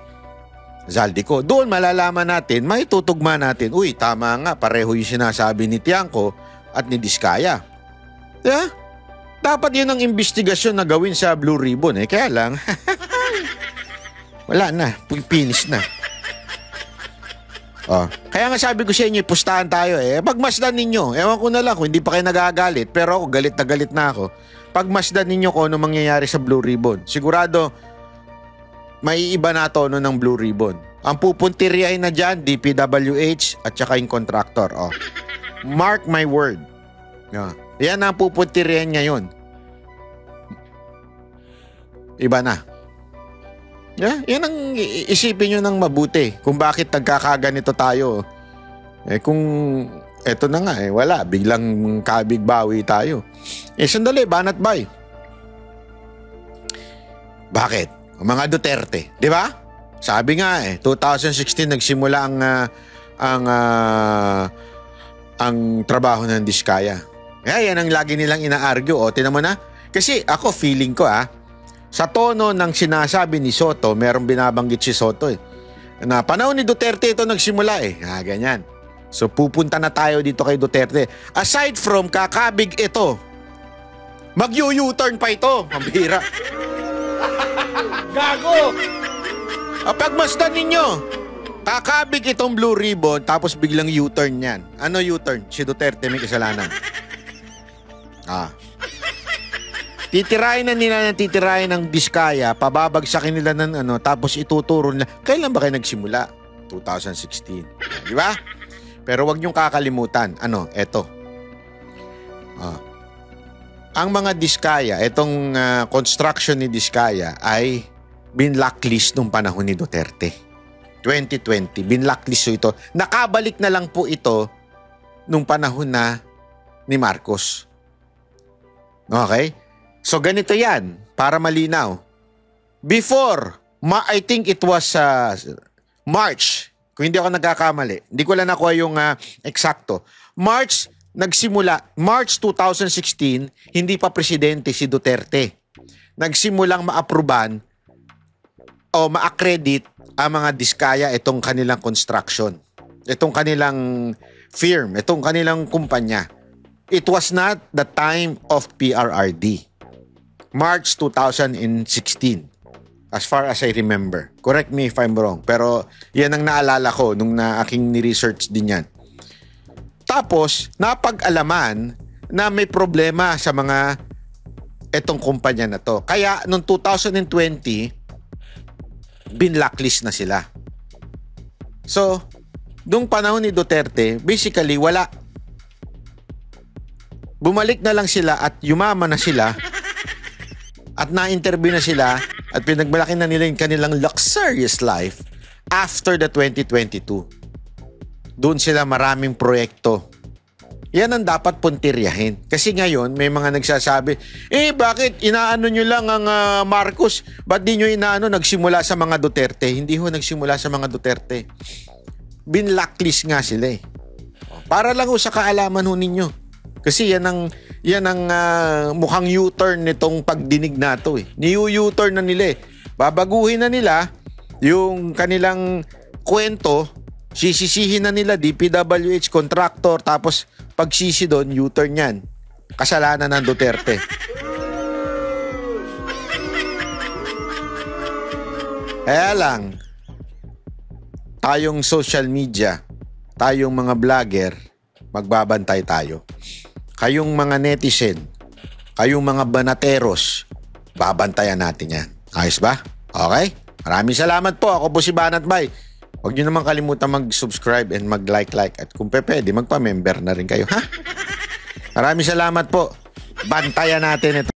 [SPEAKER 1] Zaldico. Doon malalaman natin, may tutugma natin, uy, tama nga, pareho yung sinasabi ni Tiangco at ni Diskaya. Yeah? Dapat yun ang investigasyon na gawin sa Blue Ribbon. Kaya lang, wala na, finish na. Kaya nga sabi ko sa inyo, pustahan tayo Pagmasdan ninyo, ewan ko na lang kung hindi pa kayo nagagalit, pero ako galit na ako. Pagmasdan ninyo kung ano mangyayari sa Blue Ribbon. Sigurado, may iba na tono ng Blue Ribbon. Ang pupuntirya na dyan, DPWH at saka yung contractor. Mark my word. Yan ang pupuntiryan ngayon. Iba na. Yan ang isipin nyo ng mabuti kung bakit nagkakaganito tayo. Kung eto na nga wala, biglang kabigbawi tayo. Sandali, banat bay. Bakit? Mga Duterte, di ba? Sabi nga 2016 nagsimula ang trabaho ng Diskaya. Yan ang lagi nilang ina-argue. Tinan mo na. Kasi ako feeling ko sa tono ng sinasabi ni Soto, merong binabanggit si Soto na panahon ni Duterte ito nagsimula ganyan. So pupunta na tayo dito kay Duterte. Aside from kakabig ito, mag-U-turn pa ito. Mambira. Gago! Pagmasdan ninyo, kakabig itong Blue Ribbon tapos biglang U-turn yan. Ano U-turn? Si Duterte may kasalanan. Titirahin ng Diskaya, pababagsakin nila ng tapos ituturo nila. Kailan ba kayo nagsimula? 2016. Di ba? Pero wag niyong kakalimutan. Eto. Ang mga Diskaya, itong construction ni Diskaya ay binlacklist nung panahon ni Duterte. 2020, binlacklist ito. Nakabalik na lang po ito nung panahon na ni Marcos. Okay? So ganito yan, para malinaw. Before, I think it was March, kung hindi ako nagkakamali, hindi ko lang nakuha yung eksakto. March 2016, hindi pa presidente si Duterte. Nagsimulang ma-approvean o ma-accredit ang mga Diskaya, itong kanilang construction, itong kanilang firm, itong kanilang kumpanya. It was not the time of PRRD. March 2016. As far as I remember. Correct me if I'm wrong. Pero yan ang naalala ko nung aking ni-research din yan. Tapos, napag-alaman na may problema sa mga etong kumpanya na to. Kaya, noong 2020, binlacklist na sila. So, nung panahon ni Duterte, basically, wala. Bumalik na lang sila at yumaman na sila at na-interview na sila at pinagmalaki na nila yung kanilang luxurious life after the 2022. Doon sila maraming proyekto. Yan ang dapat puntiryahin. Kasi ngayon, may mga nagsasabi, bakit inaano nyo lang ang Marcos? Ba't di nyo inaano nagsimula sa mga Duterte? Hindi ho nagsimula sa mga Duterte. Binlacklist nga sila eh. Para lang ho sa kaalaman ho ninyo. Kasi yan ang mukhang U-turn nitong pagdinig na to eh. Ni-U-turn na nila eh. Babaguhin na nila yung kanilang kwento, sisisihin na nila DPWH contractor, tapos pagsisi doon, U-turn yan. Kasalanan ng Duterte. Kaya lang, tayong social media, tayong mga vlogger, magbabantay tayo. Kayong mga netizen, kayong mga banateros, babantayan natin yan. Ayos ba? Okay? Maraming salamat po. Ako po si Banat Bay. Huwag nyo naman kalimutan mag-subscribe and mag-like. At kung pwede, magpa-member na rin kayo. Ha? Maraming salamat po. Bantayan natin ito.